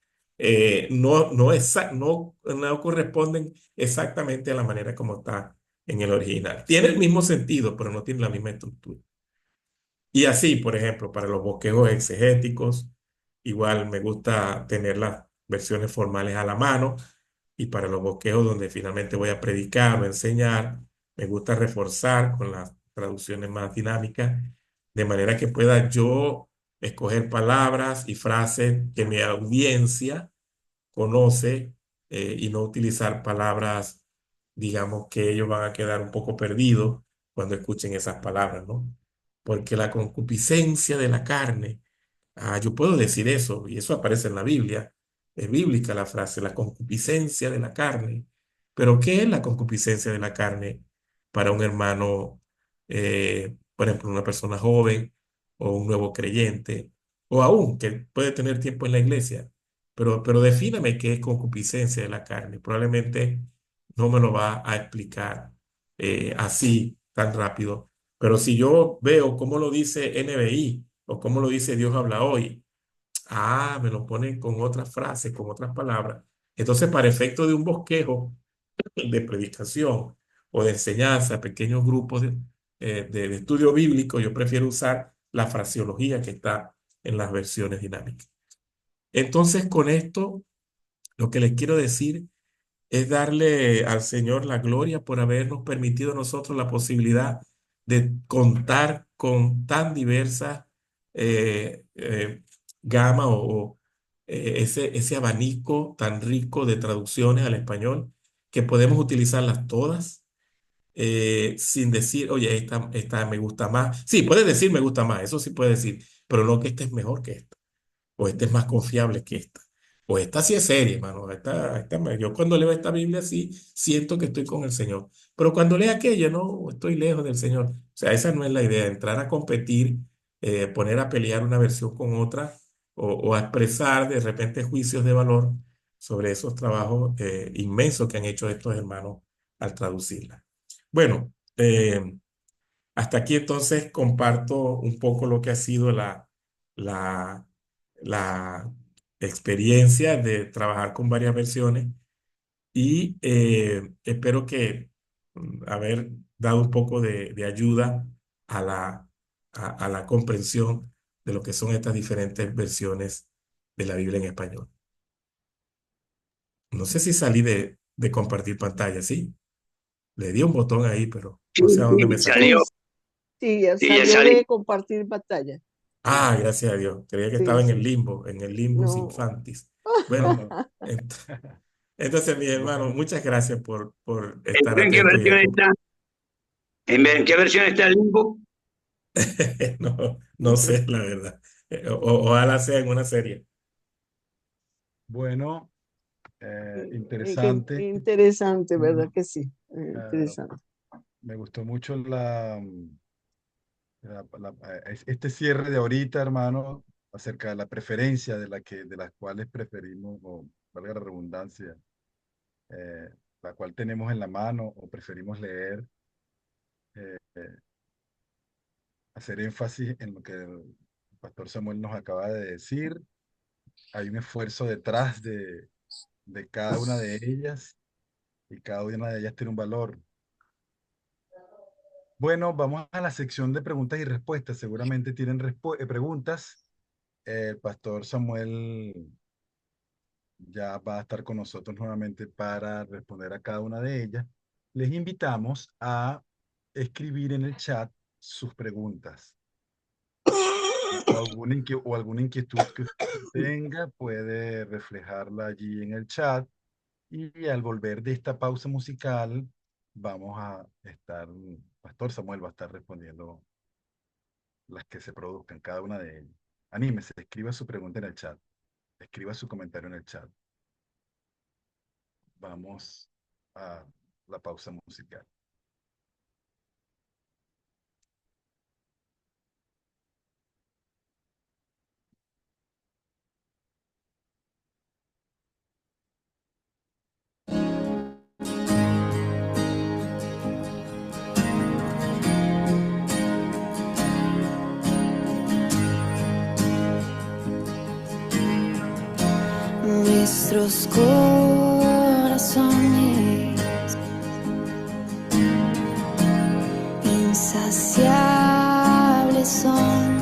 no corresponden exactamente a la manera como está en el original. Tiene el mismo sentido, pero no tiene la misma estructura. Y así, por ejemplo, para los bosquejos exegéticos, igual me gusta tener las versiones formales a la mano. Y para los bosquejos donde finalmente voy a predicar o enseñar, me gusta reforzar con las traducciones más dinámicas, de manera que pueda yo escoger palabras y frases que mi audiencia conoce, y no utilizar palabras, digamos, que ellos van a quedar un poco perdidos cuando escuchen esas palabras, ¿no? Porque la concupiscencia de la carne, yo puedo decir eso, y eso aparece en la Biblia, es bíblica la frase, la concupiscencia de la carne. Pero ¿qué es la concupiscencia de la carne para un hermano, por ejemplo, una persona joven o un nuevo creyente, o aún que puede tener tiempo en la iglesia? Pero defíname qué es concupiscencia de la carne. Probablemente no me lo va a explicar así tan rápido. Pero si yo veo cómo lo dice NBI o cómo lo dice Dios habla hoy, me lo ponen con otras frases, con otras palabras. Entonces, para efecto de un bosquejo de predicación o de enseñanza, pequeños grupos de estudio bíblico, yo prefiero usar la fraseología que está en las versiones dinámicas. Entonces, con esto, lo que les quiero decir es darle al Señor la gloria por habernos permitido a nosotros la posibilidad de contar con tan diversas gama ese abanico tan rico de traducciones al español que podemos utilizarlas todas sin decir, oye, esta me gusta más. Sí, puedes decir me gusta más, eso sí puedes decir, pero no que esta es mejor que esta o esta es más confiable que esta. O esta sí es seria, hermano. Yo cuando leo esta Biblia sí siento que estoy con el Señor. Pero cuando leo aquella, no, estoy lejos del Señor. O sea, esa no es la idea, entrar a competir, poner a pelear una versión con otra. o a expresar de repente juicios de valor sobre esos trabajos inmensos que han hecho estos hermanos al traducirla. Bueno, hasta aquí entonces comparto un poco lo que ha sido la, la experiencia de trabajar con varias versiones y espero que haber dado un poco de ayuda a a la comprensión de lo que son estas diferentes versiones de la Biblia en español. No sé si salí de compartir pantalla, ¿sí? Le di un botón ahí, pero Sí, no sé a dónde me sí, sacó. salió. Sí, ya Sí, ya salió salí. de compartir pantalla. Sí, Ah, gracias a Dios. Creía que sí, estaba sí. en el limbus No. infantis. Bueno, ent- entonces, mi hermano, Bueno, muchas gracias por estar ¿En qué atento y versión está? ¿En qué versión está el Limbo? no, no sé, la verdad. Ojalá sea en una serie. bueno, Qué interesante. interesante, ¿verdad Mm, que sí? eh, Interesante. Me gustó mucho este cierre de ahorita, hermano, acerca de la preferencia de las cuales preferimos, o valga la redundancia, eh, la cual tenemos en la mano o preferimos leer, hacer énfasis en lo que el pastor Samuel nos acaba de decir. Hay un esfuerzo detrás de cada una de ellas y cada una de ellas tiene un valor. Bueno, vamos a la sección de preguntas y respuestas. Seguramente tienen preguntas. El pastor Samuel ya va a estar con nosotros nuevamente para responder a cada una de ellas. Les invitamos a escribir en el chat sus preguntas o alguna inquietud que usted tenga, puede reflejarla allí en el chat. Y al volver de esta pausa musical, vamos a estar, Pastor Samuel va a estar respondiendo las que se produzcan, cada una de ellas. Anímese, escriba su pregunta en el chat, escriba su comentario en el chat. Vamos a la pausa musical. Nuestros corazones insaciables son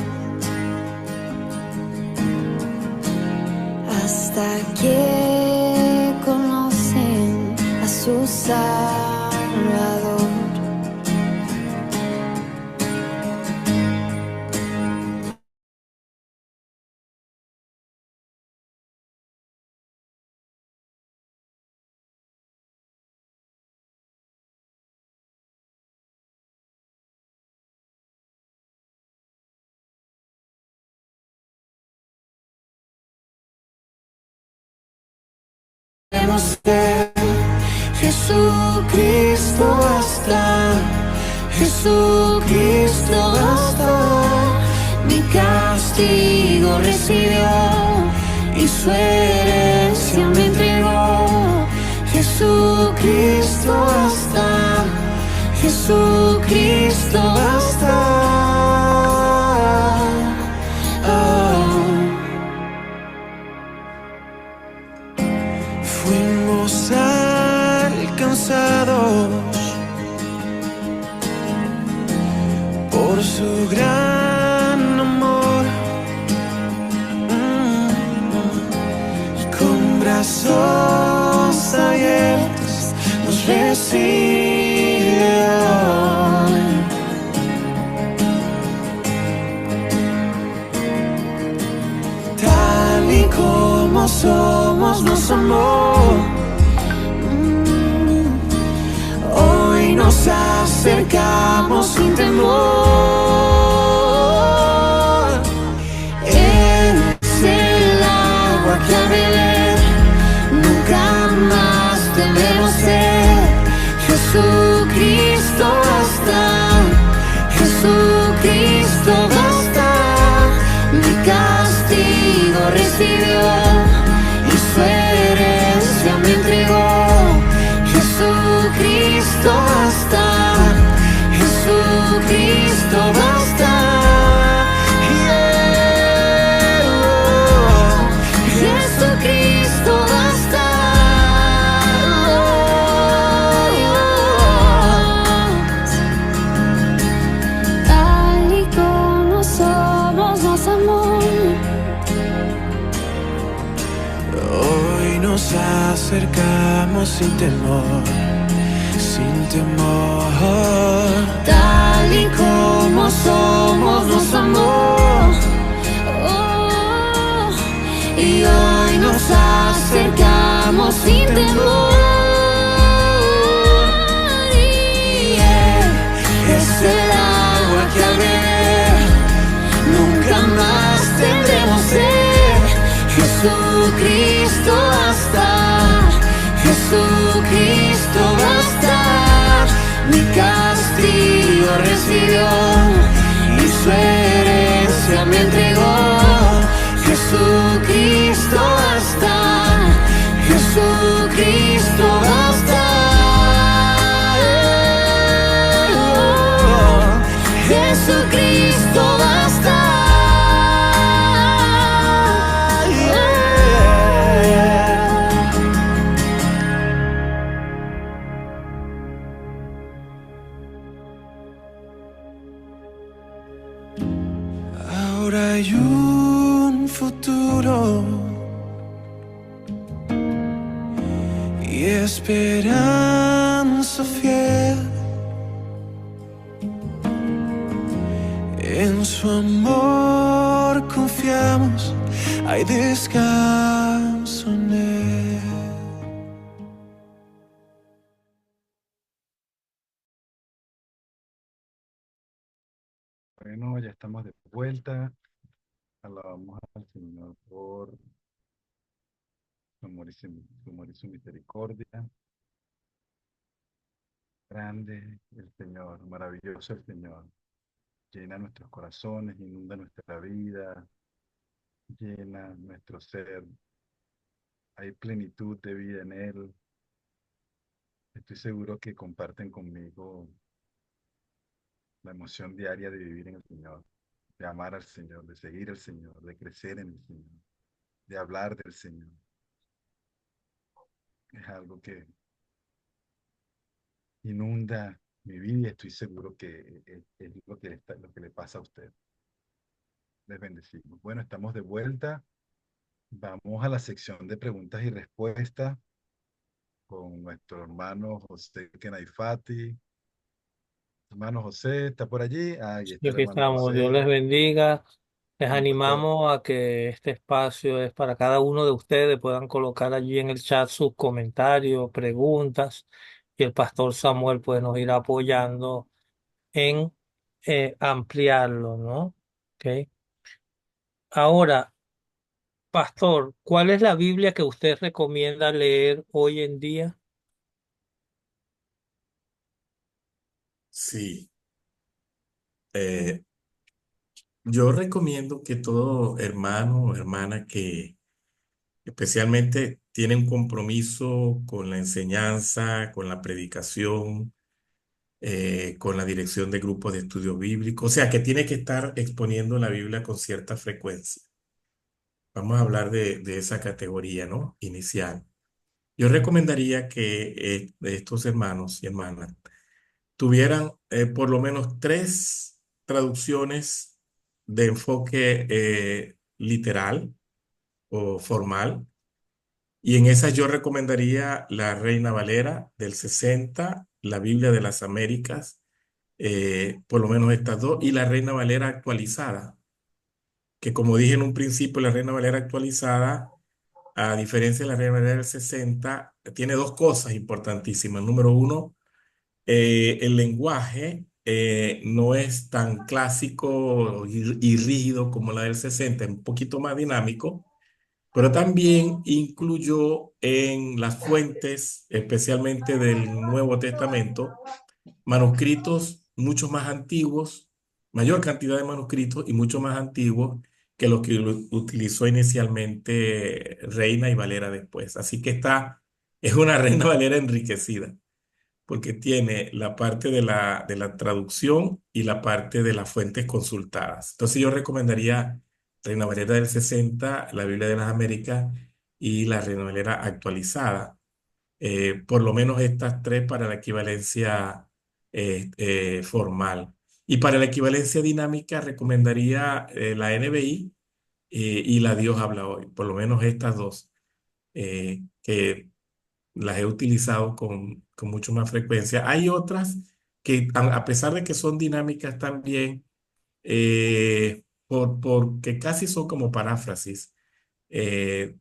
hasta que conocen a su Salvador. Jesucristo basta, Jesucristo basta, mi castigo recibió y su herencia me entregó. Jesucristo basta, Jesucristo basta. Fuimos alcanzados por su gran amor, y con brazos abiertos nos recibe hoy. Tal y como somos nos amó. Hoy nos acercamos sin temor. Es el agua que ha de beber, nunca más debemos ser. Jesucristo basta, Jesucristo basta, mi castigo me entregó. Jesucristo basta, Jesucristo basta. Yeah, oh, Jesucristo basta. Tal y como somos nos amó. Hoy nos acercamos sin temor, sin temor. Tal y como somos nos amó. Oh, y hoy nos acercamos sin temor. Yeah, es el agua que al beber nunca más tendremos sed. Jesucristo basta, Jesucristo basta. Mi castigo recibió y su herencia me entregó. Jesucristo basta, Jesucristo basta. Oh, Jesucristo basta. Ahora hay un futuro y esperanza fiel. En su amor confiamos, hay descanso en él. Bueno, ya estamos de vuelta. Alabamos al Señor por su amor y su misericordia. Grande el Señor, maravilloso el Señor. Llena nuestros corazones, inunda nuestra vida, llena nuestro ser. Hay plenitud de vida en Él. Estoy seguro que comparten conmigo la emoción diaria de vivir en el Señor, de amar al Señor, de seguir al Señor, de crecer en el Señor, de hablar del Señor. Es algo que inunda mi vida y estoy seguro que es lo que le pasa a usted. Les bendecimos. Bueno, estamos de vuelta. Vamos a la sección de preguntas y respuestas con nuestro hermano José Kenaifati. Hermano José, ¿está por allí? Ahí Y está el aquí hermano estamos. Dios les José. bendiga. Les Listo. animamos a que este espacio es para cada uno de ustedes. Puedan colocar allí en el chat sus comentarios, preguntas, y el pastor Samuel pues nos irá apoyando en ampliarlo, ¿no? ¿Ok? Ahora, pastor, ¿cuál es la Biblia que usted recomienda leer hoy en día? Sí. Eh, yo recomiendo que todo hermano o hermana que especialmente tiene un compromiso con la enseñanza, con la predicación, con la dirección de grupos de estudio bíblico, o sea, que tiene que estar exponiendo la Biblia con cierta frecuencia. Vamos a hablar de esa categoría, ¿no? Inicial. Yo recomendaría que estos hermanos y hermanas tuvieran por lo menos 3 traducciones de enfoque literal o formal. Y en esas yo recomendaría la Reina Valera del 60, la Biblia de las Américas, por lo menos estas dos, y la Reina Valera actualizada, que como dije en un principio, la Reina Valera actualizada, a diferencia de la Reina Valera del 60, tiene dos cosas importantísimas. Número uno, el lenguaje no es tan clásico y rígido como la del 60, es un poquito más dinámico, pero también incluyó en las fuentes, especialmente del Nuevo Testamento, manuscritos mucho más antiguos, mayor cantidad de manuscritos y mucho más antiguos que los que utilizó inicialmente Reina y Valera después. Así que está Es una Reina Valera enriquecida, porque tiene la parte de la traducción y la parte de las fuentes consultadas. Entonces yo recomendaría Reina Valera del 60, la Biblia de las Américas y la Reina Valera actualizada. Por lo menos estas tres para la equivalencia formal. Y para la equivalencia dinámica recomendaría la NBI y la Dios habla hoy. Por lo menos estas dos, que las he utilizado con mucho más frecuencia. Hay otras que a pesar de que son dinámicas también, porque casi son como paráfrasis, eh,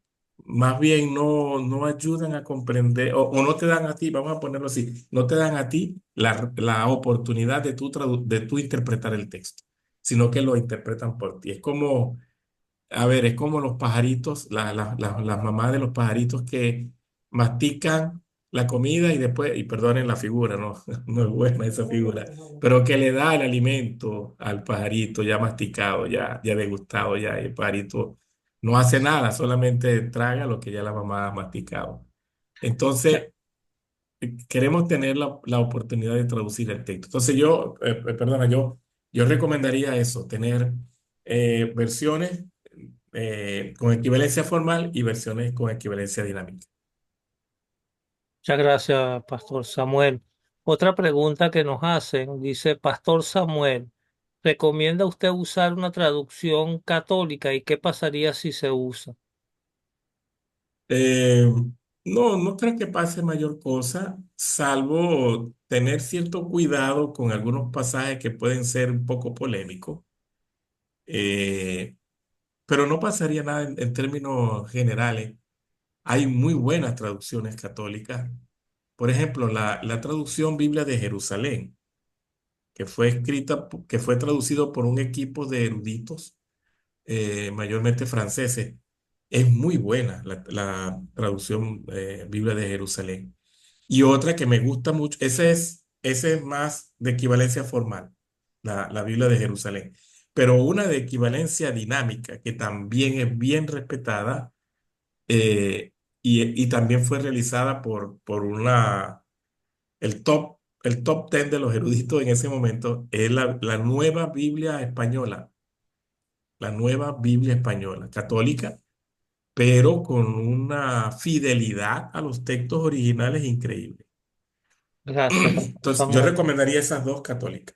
más bien no ayudan a comprender o no te dan a ti, vamos a ponerlo así, no te dan a ti la oportunidad de de tú interpretar el texto, sino que lo interpretan por ti. Es como, a ver, es como los pajaritos, las mamás de los pajaritos que mastican la comida y después, y perdonen la figura, no, no es buena esa figura, pero que le da el alimento al pajarito ya masticado, ya degustado, ya, y el pajarito no hace nada, solamente traga lo que ya la mamá ha masticado. Ya- Entonces, queremos tener la oportunidad de traducir el texto. Entonces perdona, yo recomendaría eso, tener versiones con equivalencia formal y versiones con equivalencia dinámica. Muchas gracias, Pastor Samuel. Otra pregunta que nos hacen, dice, Pastor Samuel, ¿recomienda usted usar una traducción católica y qué pasaría si se usa? Eh, no creo que pase mayor cosa, salvo tener cierto cuidado con algunos pasajes que pueden ser un poco polémicos, eh, pero no pasaría nada en términos generales. Hay muy buenas traducciones católicas. Por ejemplo, la traducción Biblia de Jerusalén, que fue que fue traducido por un equipo de eruditos, mayormente franceses. Es muy buena la traducción Biblia de Jerusalén. Y otra que me gusta mucho, ese es más de equivalencia formal, la Biblia de Jerusalén. Pero una de equivalencia dinámica, que también es bien respetada, eh, y también fue realizada por el top 10 de los eruditos en ese momento, es la nueva Biblia española, la nueva Biblia española, católica, pero con una fidelidad a los textos originales increíble. Gracias, Pastor Entonces, yo Samuel. recomendaría esas dos católicas.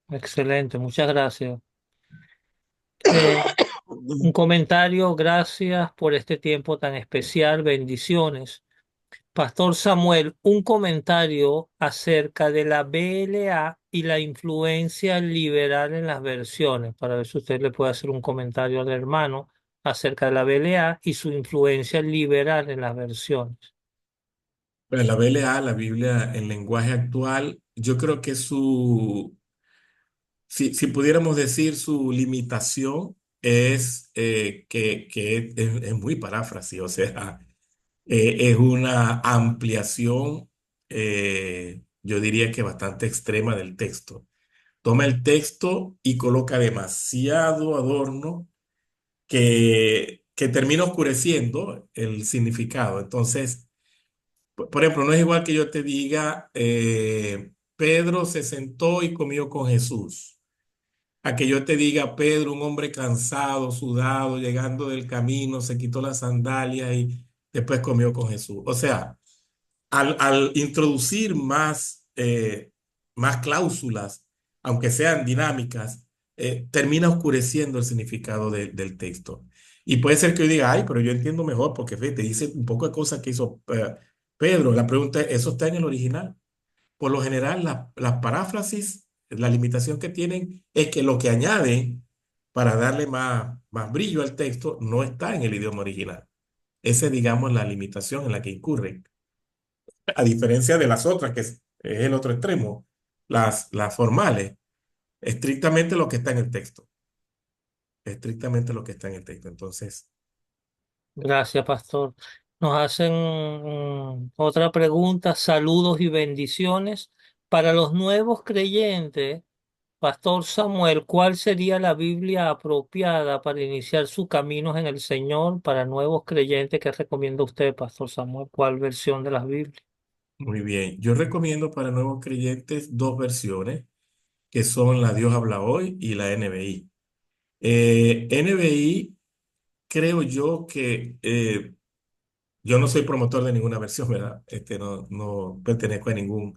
Excelente, muchas gracias. Eh, un comentario, gracias por este tiempo tan especial, bendiciones. Pastor Samuel, un comentario acerca de la BLA y la influencia liberal en las versiones, para ver si usted le puede hacer un comentario al hermano acerca de la BLA y su influencia liberal en las versiones. Bueno, la BLA, la Biblia en lenguaje actual, yo creo que si pudiéramos decir su limitación es que es muy paráfrasis, o sea, es una ampliación, yo diría que bastante extrema del texto. Toma el texto y coloca demasiado adorno que termina oscureciendo el significado. Entonces, por ejemplo, no es igual que yo te diga, Pedro se sentó y comió con Jesús, a que yo te diga, Pedro, un hombre cansado, sudado, llegando del camino, se quitó las sandalias y después comió con Jesús. O sea, al introducir más cláusulas, aunque sean dinámicas, termina oscureciendo el significado del texto. Y puede ser que yo diga, ay, pero yo entiendo mejor porque te dice un poco de cosas que hizo Pedro. La pregunta es, ¿eso está en el original? Por lo general, las paráfrasis, la limitación que tienen es que lo que añaden para darle más brillo al texto no está en el idioma original. Esa es, digamos, la limitación en la que incurren. A diferencia de las otras, que es el otro extremo, las formales, estrictamente lo que está en el texto, estrictamente lo que está en el texto. Entonces, Gracias, Pastor. Nos hacen otra pregunta, saludos y bendiciones para los nuevos creyentes. Pastor Samuel, ¿cuál sería la Biblia apropiada para iniciar sus caminos en el Señor para nuevos creyentes? ¿Qué recomienda usted, Pastor Samuel? ¿Cuál versión de las Biblias? Muy bien. Yo recomiendo para nuevos creyentes dos versiones, que son la Dios habla hoy y la NBI. NBI, creo yo que yo no soy promotor de ninguna versión, ¿verdad? No pertenezco a ningún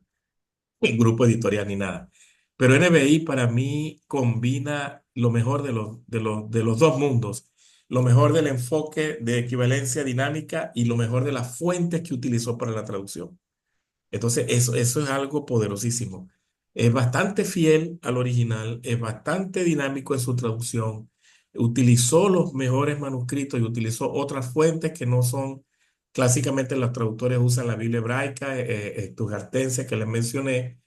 grupo editorial ni nada. Pero NBI para mí combina lo mejor de los dos mundos, lo mejor del enfoque de equivalencia dinámica y lo mejor de las fuentes que utilizó para la traducción. Entonces, eso es algo poderosísimo. Es bastante fiel al original, es bastante dinámico en su traducción. Utilizó los mejores manuscritos y utilizó otras fuentes que no son, clásicamente los traductores usan la Biblia hebraica, Tujartense que les mencioné,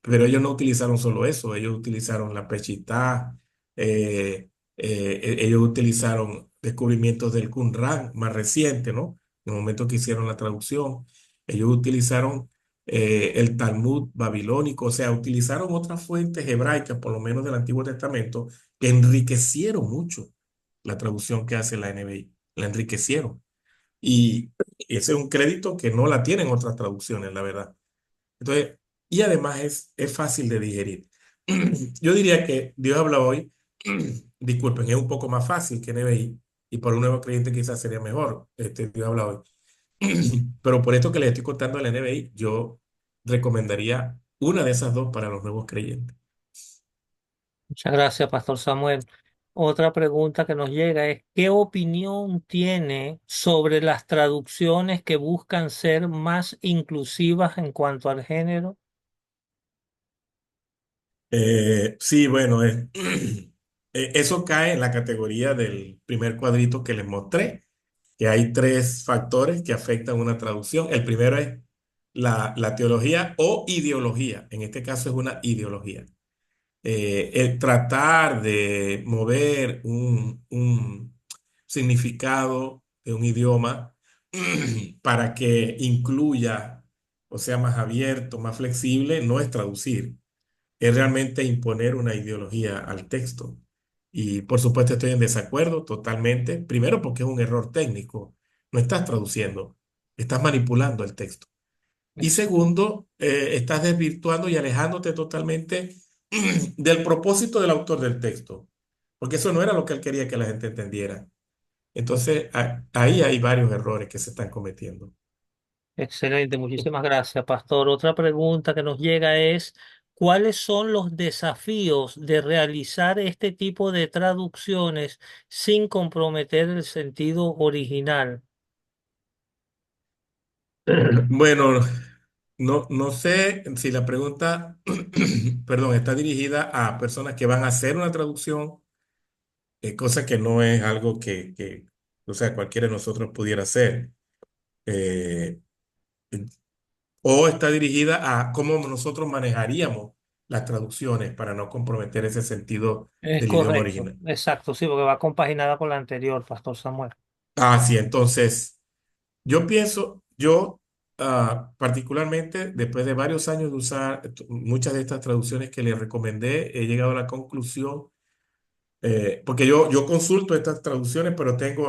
pero ellos no utilizaron solo eso, ellos utilizaron la Peshitá, ellos utilizaron descubrimientos del Qumran más reciente, ¿no? En el momento que hicieron la traducción, ellos utilizaron el Talmud babilónico, o sea, utilizaron otras fuentes hebraicas, por lo menos del Antiguo Testamento, que enriquecieron mucho la traducción que hace la NBI, la enriquecieron. Y ese es un crédito que no la tienen otras traducciones, la verdad. Entonces, y además es fácil de digerir. Yo diría que Dios habla hoy, disculpen, es un poco más fácil que NBI, y para un nuevo creyente quizás sería mejor Dios habla hoy. Pero por esto que les estoy contando el NBI, yo recomendaría una de esas dos para los nuevos creyentes. Muchas gracias, Pastor Samuel. Otra pregunta que nos llega es, ¿qué opinión tiene sobre las traducciones que buscan ser más inclusivas en cuanto al género? Sí, bueno, eso cae en la categoría del primer cuadrito que les mostré, que hay tres factores que afectan una traducción. El primero es la teología o ideología. En este caso es una ideología. El tratar de mover un significado de un idioma para que incluya o sea más abierto, más flexible, no es traducir, es realmente imponer una ideología al texto. Y por supuesto estoy en desacuerdo totalmente, primero porque es un error técnico, no estás traduciendo, estás manipulando el texto. Y segundo, estás desvirtuando y alejándote totalmente del propósito del autor del texto, porque eso no era lo que él quería que la gente entendiera. Entonces, ahí hay varios errores que se están cometiendo. Excelente, muchísimas gracias, Pastor. Otra pregunta que nos llega es, ¿cuáles son los desafíos de realizar este tipo de traducciones sin comprometer el sentido original? Bueno, no sé si la pregunta, perdón, está dirigida a personas que van a hacer una traducción, cosa que no es algo o sea, cualquiera de nosotros pudiera hacer. Eh, o está dirigida a cómo nosotros manejaríamos las traducciones para no comprometer ese sentido Es del idioma correcto, original. exacto, sí, porque va compaginada con la anterior, Pastor Samuel. Ah, sí, entonces yo pienso, particularmente después de varios años de usar muchas de estas traducciones que les recomendé, he llegado a la conclusión, porque yo consulto estas traducciones, pero tengo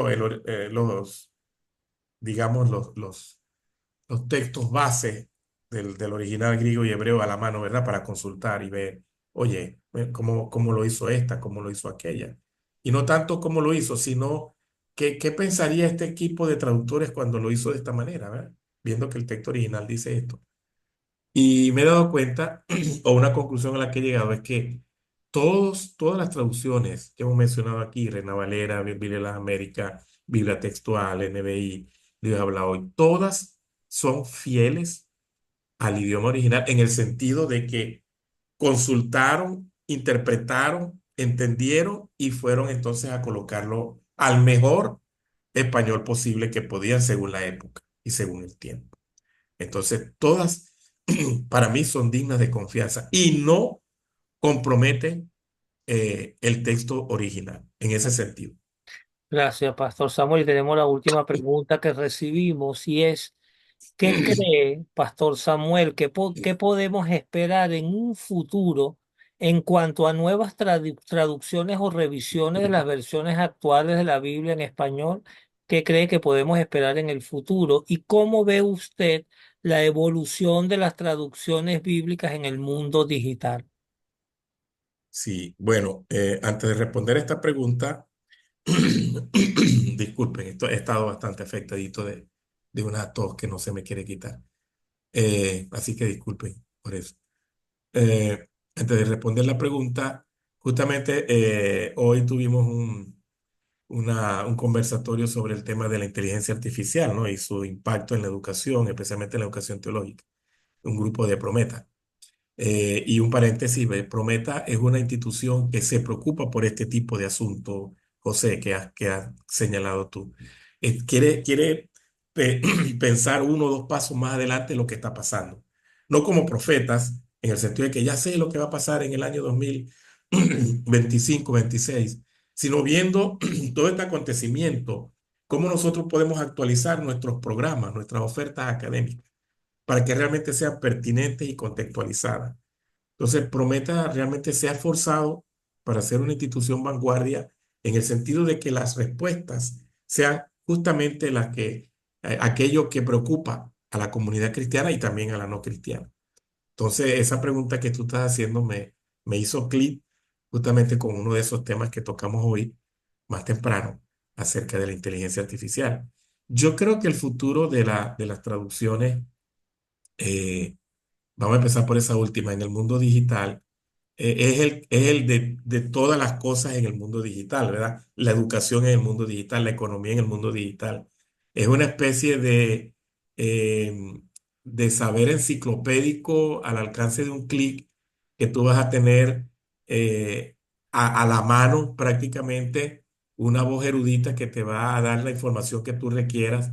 digamos, los textos base del original griego y hebreo a la mano, ¿verdad? Para consultar y ver, oye, cómo lo hizo esta, cómo lo hizo aquella. Y no tanto cómo lo hizo, sino qué pensaría este equipo de traductores cuando lo hizo de esta manera, ¿verdad? Viendo que el texto original dice esto. Y me he dado cuenta, o una conclusión a la que he llegado, es que todas las traducciones que hemos mencionado aquí, Reina Valera, Biblia de las Américas, Biblia textual, NBI, Dios habla hoy, todas son fieles al idioma original en el sentido de que consultaron, interpretaron, entendieron y fueron entonces a colocarlo al mejor español posible que podían según la época y según el tiempo. Entonces, todas para mí son dignas de confianza y no comprometen el texto original en ese sentido. Gracias, Pastor Samuel. Y tenemos la última pregunta que recibimos y es, ¿qué cree, Pastor Samuel, qué podemos esperar en un futuro En cuanto a nuevas traducciones o revisiones de las versiones actuales de la Biblia en español, ¿qué cree que podemos esperar en el futuro? ¿Y cómo ve usted la evolución de las traducciones bíblicas en el mundo digital? Sí, bueno, antes de responder esta pregunta, disculpen, he estado bastante afectadito de una tos que no se me quiere quitar. Así que disculpen por eso. Antes de responder la pregunta, justamente hoy tuvimos un conversatorio sobre el tema de la inteligencia artificial, ¿no? Y su impacto en la educación, especialmente en la educación teológica, un grupo de Prometa. Y un paréntesis, Prometa es una institución que se preocupa por este tipo de asuntos, José, que has señalado tú. Quiere pe- pensar uno o dos pasos más adelante de lo que está pasando. No como profetas, en el sentido de que ya sé lo que va a pasar en el año 2025, 26, sino viendo todo este acontecimiento, cómo nosotros podemos actualizar nuestros programas, nuestras ofertas académicas, para que realmente sean pertinentes y contextualizadas. Entonces, Prometa realmente se ha esforzado para ser una institución vanguardia en el sentido de que las respuestas sean justamente aquello que preocupa a la comunidad cristiana y también a la no cristiana. Entonces, esa pregunta que tú estás haciendo me hizo clic justamente con uno de esos temas que tocamos hoy, más temprano, acerca de la inteligencia artificial. Yo creo que el futuro de las traducciones, eh, vamos a empezar por esa última, en el mundo digital es el de todas las cosas en el mundo digital, ¿verdad? La educación en el mundo digital, la economía en el mundo digital. Es una especie eh, de saber enciclopédico al alcance de un clic que tú vas a tener eh, a la mano prácticamente una voz erudita que te va a dar la información que tú requieras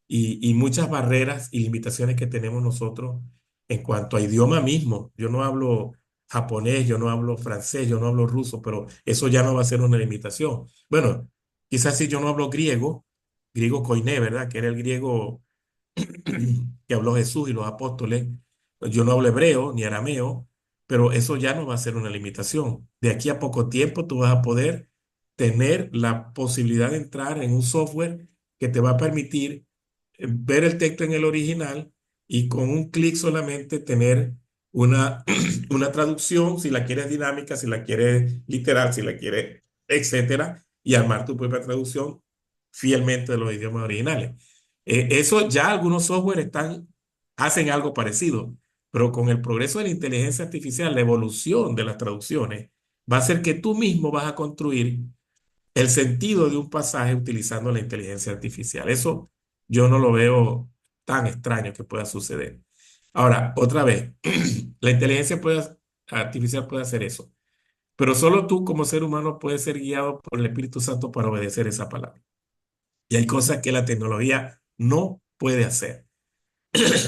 y muchas barreras y limitaciones que tenemos nosotros en cuanto a idioma mismo. Yo no hablo japonés, yo no hablo francés, yo no hablo ruso, pero eso ya no va a ser una limitación. Bueno, quizás si yo no hablo griego, griego koiné, ¿verdad? Que era el griego que habló Jesús y los apóstoles. Pues yo no hablo hebreo ni arameo, pero eso ya no va a ser una limitación. De aquí a poco tiempo tú vas a poder tener la posibilidad de entrar en un software que te va a permitir ver el texto en el original y con un clic solamente tener una, una traducción, si la quieres dinámica, si la quieres literal, si la quieres, etcétera, y armar tu propia traducción fielmente de los idiomas originales. Eso ya algunos software hacen algo parecido, pero con el progreso de la inteligencia artificial, la evolución de las traducciones va a hacer que tú mismo vas a construir el sentido de un pasaje utilizando la inteligencia artificial. Eso yo no lo veo tan extraño que pueda suceder. Ahora, otra vez, la artificial puede hacer eso, pero solo tú como ser humano puedes ser guiado por el Espíritu Santo para obedecer esa palabra. Y hay cosas que la tecnología no puede hacer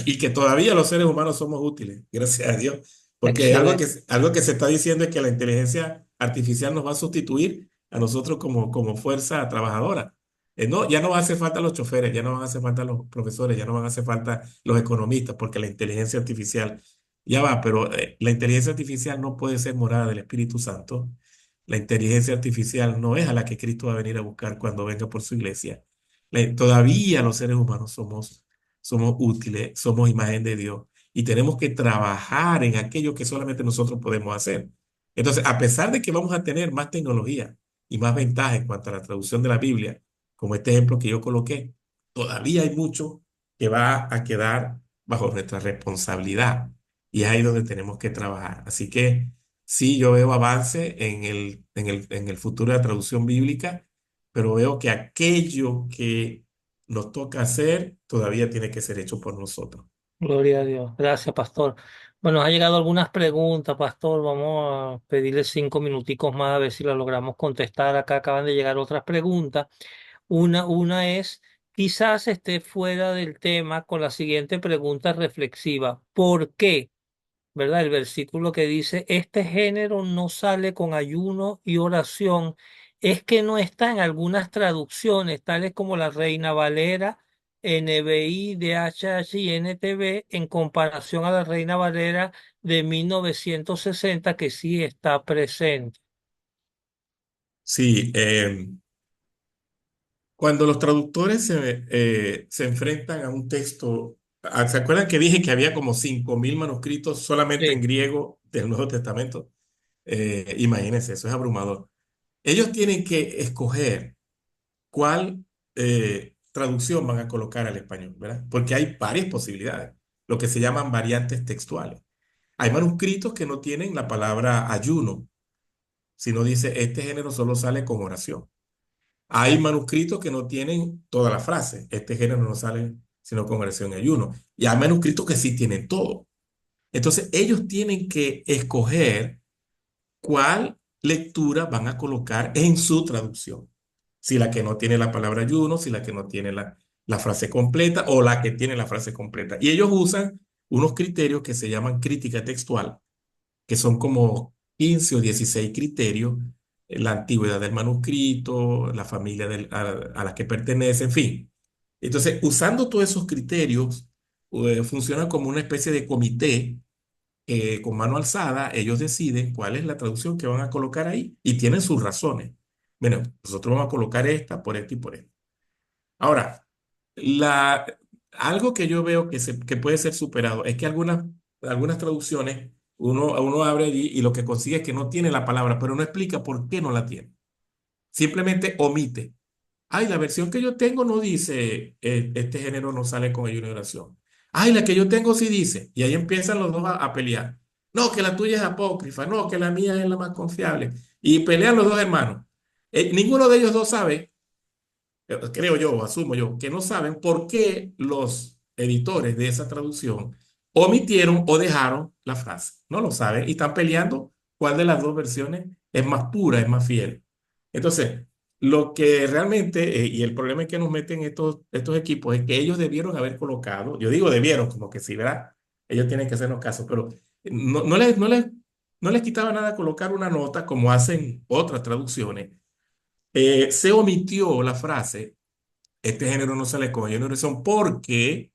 y que todavía los seres humanos somos útiles, gracias a Dios, porque Excelente. algo que se está diciendo es que la inteligencia artificial nos va a sustituir a nosotros como fuerza trabajadora. No, ya no van a hacer falta los choferes, ya no van a hacer falta los profesores, ya no van a hacer falta los economistas, porque la inteligencia artificial ya va, pero la inteligencia artificial no puede ser morada del Espíritu Santo. La inteligencia artificial no es a la que Cristo va a venir a buscar cuando venga por su iglesia. Todavía los seres humanos somos útiles, somos imagen de Dios y tenemos que trabajar en aquello que solamente nosotros podemos hacer. Entonces, a pesar de que vamos a tener más tecnología y más ventaja en cuanto a la traducción de la Biblia, como este ejemplo que yo coloqué, todavía hay mucho que va a quedar bajo nuestra responsabilidad y es ahí donde tenemos que trabajar. Así que sí, yo veo avance en el futuro de la traducción bíblica, pero veo que aquello que nos toca hacer todavía tiene que ser hecho por nosotros. Gloria a Dios. Gracias, pastor. Bueno, nos ha llegado algunas preguntas, pastor. Vamos a pedirle 5 minuticos más a ver si las logramos contestar. Acá acaban de llegar otras preguntas. Una es, quizás esté fuera del tema con la siguiente pregunta reflexiva. ¿Por qué? ¿Verdad? El versículo que dice, este género no sale con ayuno y oración, es que no está en algunas traducciones, tales como la Reina Valera NBI, DHH y NTV en comparación a la Reina Valera de 1960, que sí está presente. Sí, cuando los traductores se enfrentan a un texto, ¿se acuerdan que dije que había como 5.000 manuscritos solamente en Sí, griego del Nuevo Testamento? Imagínense, eso es abrumador. Ellos tienen que escoger cuál traducción van a colocar al español, ¿verdad? Porque hay varias posibilidades, lo que se llaman variantes textuales. Hay manuscritos que no tienen la palabra ayuno, sino dice, este género solo sale con oración. Hay manuscritos que no tienen toda la frase, este género no sale sino con oración y ayuno. Y hay manuscritos que sí tienen todo. Entonces, ellos tienen que escoger cuál lectura van a colocar en su traducción. Si la que no tiene la palabra ayuno, si la que no tiene la frase completa o la que tiene la frase completa. Y ellos usan unos criterios que se llaman crítica textual, que son como 15 o 16 criterios, la antigüedad del manuscrito, la familia a la que pertenece, en fin. Entonces, usando todos esos criterios, funciona como una especie de comité con mano alzada, ellos deciden cuál es la traducción que van a colocar ahí y tienen sus razones. Bueno, nosotros vamos a colocar esta por esto y por esto. Ahora, la, algo que yo veo que puede ser superado es que algunas traducciones uno abre allí y lo que consigue es que no tiene la palabra, pero no explica por qué no la tiene. Simplemente omite. Ay, la versión que yo tengo no dice, este género no sale con ayuno y oración. Ay, la que yo tengo sí dice. Y ahí empiezan los dos a pelear. No, que la tuya es apócrifa. No, que la mía es la más confiable. Y pelean los dos hermanos. Ninguno de ellos dos sabe, creo yo, asumo yo, que no saben por qué los editores de esa traducción omitieron o dejaron la frase. No lo saben y están peleando cuál de las dos versiones es más pura, es más fiel. Entonces, lo que realmente, y el problema es que nos meten estos equipos, es que ellos debieron haber colocado, yo digo debieron, como que sí, ¿verdad? Ellos tienen que hacernos caso, pero no les quitaba nada colocar una nota como hacen otras traducciones. Se omitió la frase, este género no sale con ayuno y oración porque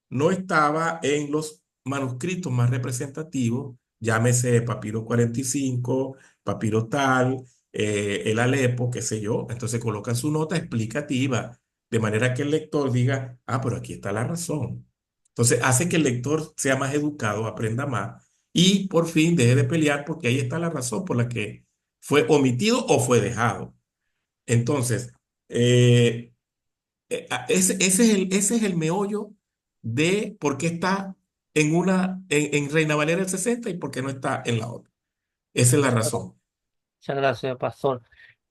no estaba en los manuscritos más representativos, llámese Papiro 45, Papiro tal, el Alepo, qué sé yo. Entonces colocan su nota explicativa, de manera que el lector diga, ah, pero aquí está la razón. Entonces hace que el lector sea más educado, aprenda más y por fin deje de pelear porque ahí está la razón por la que fue omitido o fue dejado. Entonces, eh, ese es el meollo de por qué está en Reina Valera el 60 y por qué no está en la otra. Esa es la razón. muchas gracias, pastor.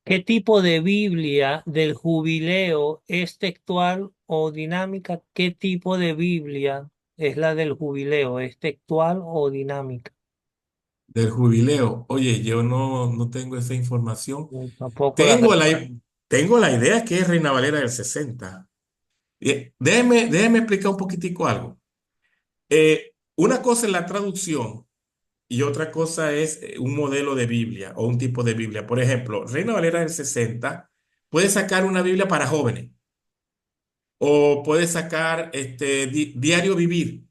¿Qué tipo de Biblia del jubileo es textual o dinámica? ¿Qué tipo de Biblia es la del jubileo? ¿Es textual o dinámica? Del jubileo. Oye, yo no tengo esa información. Tampoco la Tengo recuerdo. tengo la idea que es Reina Valera del 60. Déjeme explicar un poquitico algo. Una cosa es la traducción y otra cosa es un modelo de Biblia o un tipo de Biblia. Por ejemplo, Reina Valera del 60 puede sacar una Biblia para jóvenes o puede sacar Diario Vivir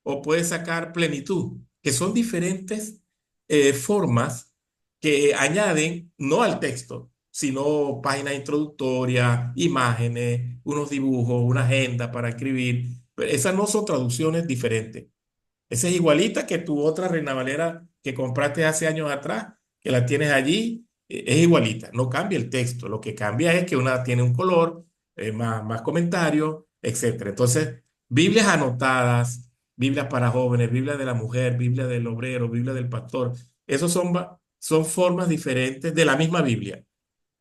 o puede sacar Plenitud, que son diferentes formas que añaden no al texto, sino páginas introductorias, imágenes, unos dibujos, una agenda para escribir. Pero esas no son traducciones diferentes. Esa es igualita que tu otra Reina Valera que compraste hace años atrás, que la tienes allí, es igualita. No cambia el texto. Lo que cambia es que una tiene un color, más comentarios, etcétera. Entonces, Biblias anotadas, Biblias para jóvenes, Biblia de la mujer, Biblia del obrero, Biblia del pastor, esos son formas diferentes de la misma Biblia.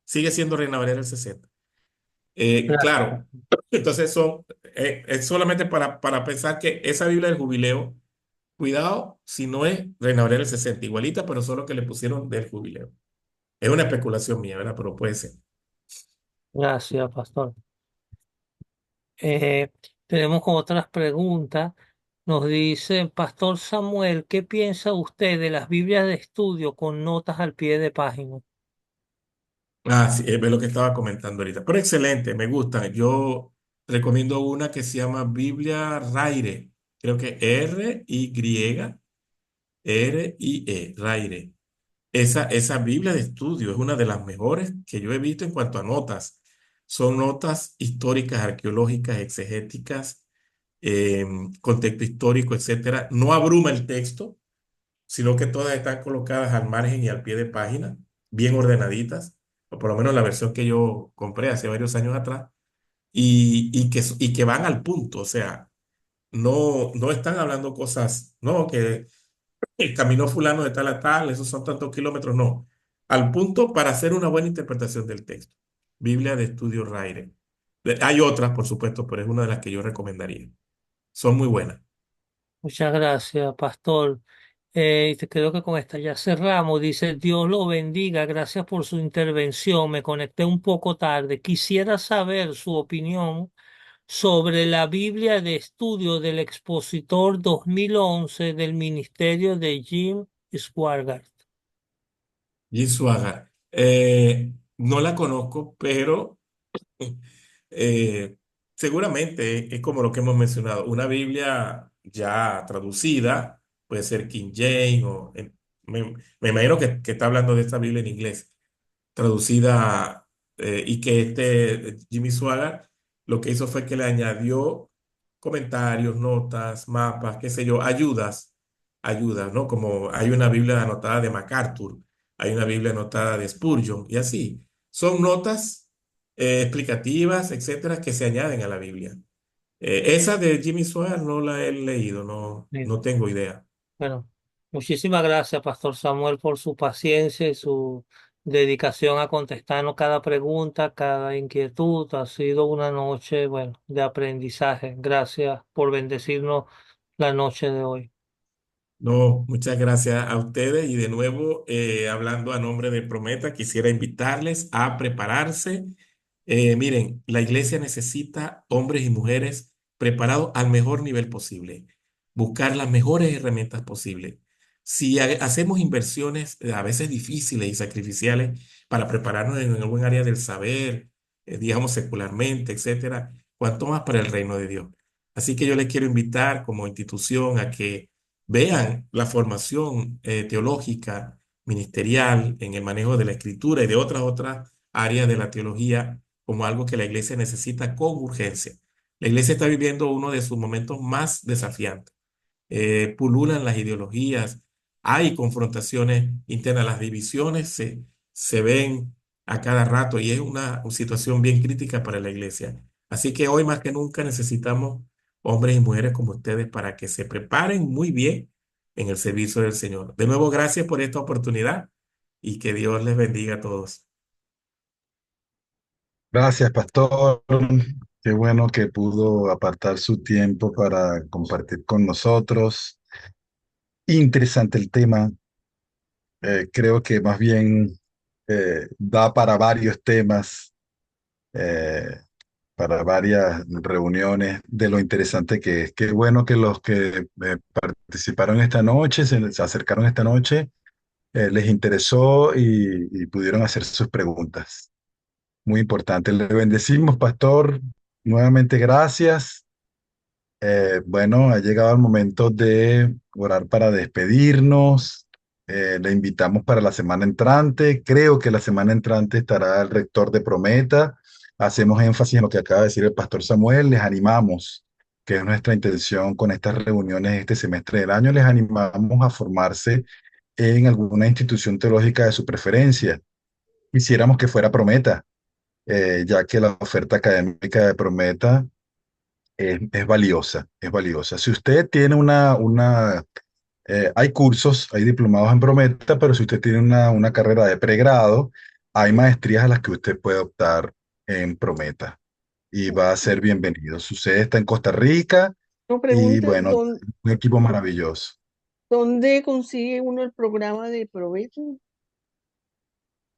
Sigue siendo Reina Valera el 60. Gracias. Claro, entonces es solamente para pensar que esa Biblia del jubileo. Cuidado si no es Reina Valera del 60, igualita, pero solo que le pusieron del jubileo. Es una especulación mía, ¿verdad? Pero puede ser. Gracias, pastor. Eh, tenemos otras preguntas. Nos dice Pastor Samuel, ¿qué piensa usted de las Biblias de estudio con notas al pie de página? Ah, sí, es lo que estaba comentando ahorita. Pero excelente, me gustan. Yo recomiendo una que se llama Biblia Raire. Creo que R-Y-R-I-E, Raire. Esa Biblia de estudio es una de las mejores que yo he visto en cuanto a notas. Son notas históricas, arqueológicas, exegéticas, contexto histórico, etcétera. No abruma el texto, sino que todas están colocadas al margen y al pie de página, bien ordenaditas, o por lo menos la versión que yo compré hace varios años atrás, y que van al punto, o sea, no están hablando cosas, no, que el camino fulano de tal a tal, esos son tantos kilómetros, no. Al punto para hacer una buena interpretación del texto. Biblia de Estudio Raire. Hay otras, por supuesto, pero es una de las que yo recomendaría. Son muy buenas. Muchas gracias, pastor. Creo que con esta ya cerramos. Dice, Dios lo bendiga. Gracias por su intervención. Me conecté un poco tarde. Quisiera saber su opinión sobre la Biblia de estudio del expositor 2011 del ministerio de Jim Swaggart. Yisuaga. No la conozco, pero eh, seguramente es como lo que hemos mencionado. Una Biblia ya traducida, puede ser King James me imagino que está hablando de esta Biblia en inglés traducida, y que Jimmy Swaggart lo que hizo fue que le añadió comentarios, notas, mapas, qué sé yo, ayudas, ¿no? Como hay una Biblia anotada de MacArthur, hay una Biblia anotada de Spurgeon y así. Son notas explicativas, etcétera, que se añaden a la Biblia. Esa de Jimmy Swaggart no la he leído, no tengo idea. Bueno, muchísimas gracias, Pastor Samuel, por su paciencia y su dedicación a contestarnos cada pregunta, cada inquietud. Ha sido una noche, bueno, de aprendizaje. Gracias por bendecirnos la noche de hoy. No, muchas gracias a ustedes y de nuevo, hablando a nombre de Prometa, quisiera invitarles a prepararse. Miren, la iglesia necesita hombres y mujeres preparados al mejor nivel posible, buscar las mejores herramientas posibles. Si hacemos inversiones a veces difíciles y sacrificiales para prepararnos en algún área del saber, digamos secularmente, etcétera, cuanto más para el reino de Dios. Así que yo les quiero invitar como institución a que vean la formación teológica, ministerial, en el manejo de la escritura y de otras áreas de la teología como algo que la iglesia necesita con urgencia. La iglesia está viviendo uno de sus momentos más desafiantes. Pululan las ideologías, hay confrontaciones internas, las divisiones se ven a cada rato y es una situación bien crítica para la iglesia. Así que hoy más que nunca necesitamos hombres y mujeres como ustedes para que se preparen muy bien en el servicio del Señor. De nuevo, gracias por esta oportunidad y que Dios les bendiga a todos. Gracias, pastor. Qué bueno que pudo apartar su tiempo para compartir con nosotros. Interesante el tema. Creo que más bien da para varios temas, eh, para varias reuniones de lo interesante que es. Qué bueno que los que participaron esta noche, se acercaron esta noche, les interesó y pudieron hacer sus preguntas. Muy importante. Le bendecimos, pastor. Nuevamente, gracias. Bueno, ha llegado el momento de orar para despedirnos. Le invitamos para la semana entrante. Creo que la semana entrante estará el rector de Prometa. Hacemos énfasis en lo que acaba de decir el pastor Samuel. Les animamos, que es nuestra intención con estas reuniones este semestre del año, les animamos a formarse en alguna institución teológica de su preferencia. Quisiéramos que fuera Prometa, ya que la oferta académica de Prometa es valiosa, es valiosa. Si usted tiene hay cursos, hay diplomados en Prometa, pero si usted tiene una carrera de pregrado, hay maestrías a las que usted puede optar en Prometa y va a ser bienvenido. Si usted está en Costa Rica No y pregunta, bueno, un equipo maravilloso. ¿dónde consigue uno el programa de provecho?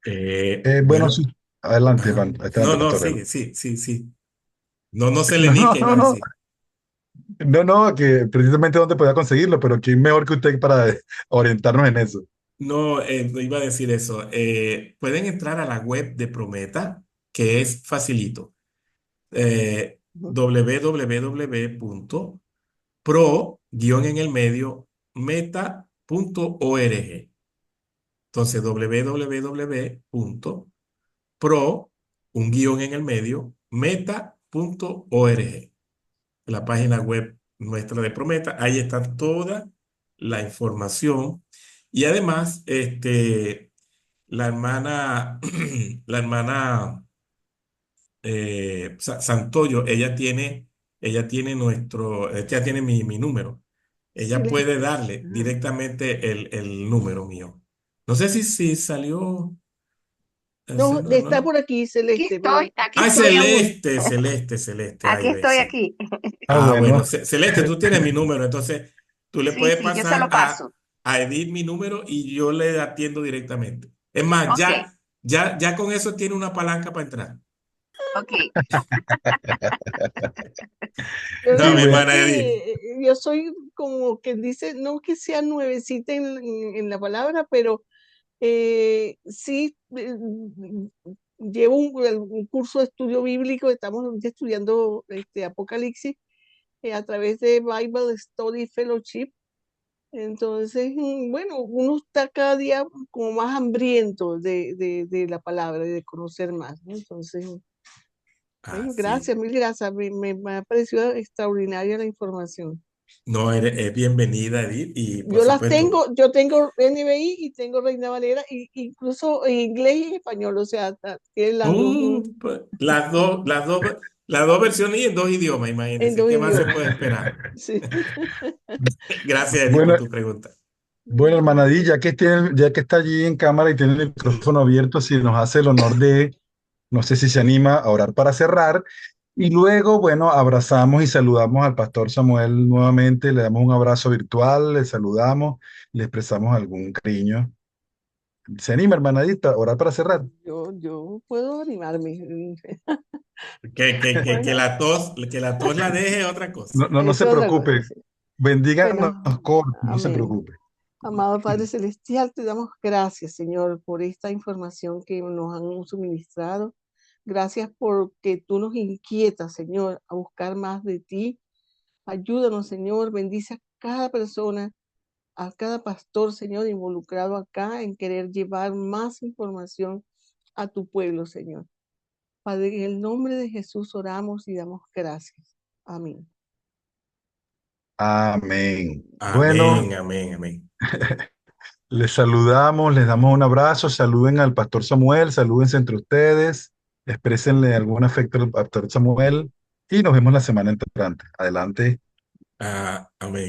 Bueno, Bueno, sí, adelante, ajá. No, adelante, no, pastor. sí, sí, sí, sí. No se le No, ni no, qué no, iba a no, decir. no, no, que precisamente dónde podía conseguirlo, pero quién mejor que usted para orientarnos en eso. No, no iba a decir eso. Pueden entrar a la web de Prometa, que es facilito. www.pro-meta.org. Entonces, www.pro-meta.org, la página web nuestra de Prometa. Ahí está toda la información. Y además, la hermana, la hermana Santoyo, ella tiene mi número. Sí, Ella puede darle directamente el número mío. No sé si salió. no, No, está no. por aquí, Celeste, pero Aquí Ah, estoy aún, Celeste, Celeste, Celeste. Ahí aquí ve, estoy sí. aquí. Ah, Ah, bueno, bueno. Celeste, tú tienes mi número, entonces tú le Sí, puedes sí, yo se pasar lo paso. a Edith mi número y yo le atiendo directamente. Es más, Ok, ya con eso tiene una palanca para entrar. ok. yo No, Sí, mi bueno. hermana Edith. realmente, yo soy como que dice, no que sea nuevecita en la palabra, pero sí, llevo un curso de estudio bíblico, estamos ahorita estudiando Apocalipsis a través de Bible Study Fellowship. Entonces, bueno, uno está cada día como más hambriento de la palabra y de conocer más, ¿no? Entonces, Ah, bueno, sí. gracias, mil gracias. Me ha parecido extraordinaria la información. No, es bienvenida, Edith, y por Yo las supuesto. tengo, yo tengo NBI y tengo Reina Valera, incluso en inglés y en español, o sea, tienen las dos Pues, las dos versiones y en dos idiomas, en imagínense. dos ¿Qué más se puede idiomas. esperar? Sí. Gracias, Edith, por Bueno, tu pregunta. bueno, hermana Di, ya que está allí en cámara y tiene el micrófono abierto, si nos hace el honor de, no sé si se anima a orar para cerrar. Y luego, bueno, abrazamos y saludamos al pastor Samuel nuevamente, le damos un abrazo virtual, le saludamos, le expresamos algún cariño. ¿Se anima, hermana Di, a orar para cerrar? Yo puedo animarme. Que Bueno, la tos la deje otra cosa. No se eso es otra cosa. preocupe, Sí. bendíganos Bueno, corto, no se amén. preocupe. Amado Padre Celestial, te damos gracias, Señor, por esta información que nos han suministrado. Gracias porque tú nos inquietas, Señor, a buscar más de ti. Ayúdanos, Señor, bendice a cada persona, a cada pastor, Señor, involucrado acá en querer llevar más información a tu pueblo, Señor. Padre, en el nombre de Jesús oramos y damos gracias. Amén. Amén. Bueno, Amén, amén, amén. les saludamos, les damos un abrazo, saluden al pastor Samuel, salúdense entre ustedes, exprésenle algún afecto al pastor Samuel y nos vemos la semana entrante. Adelante. Amén.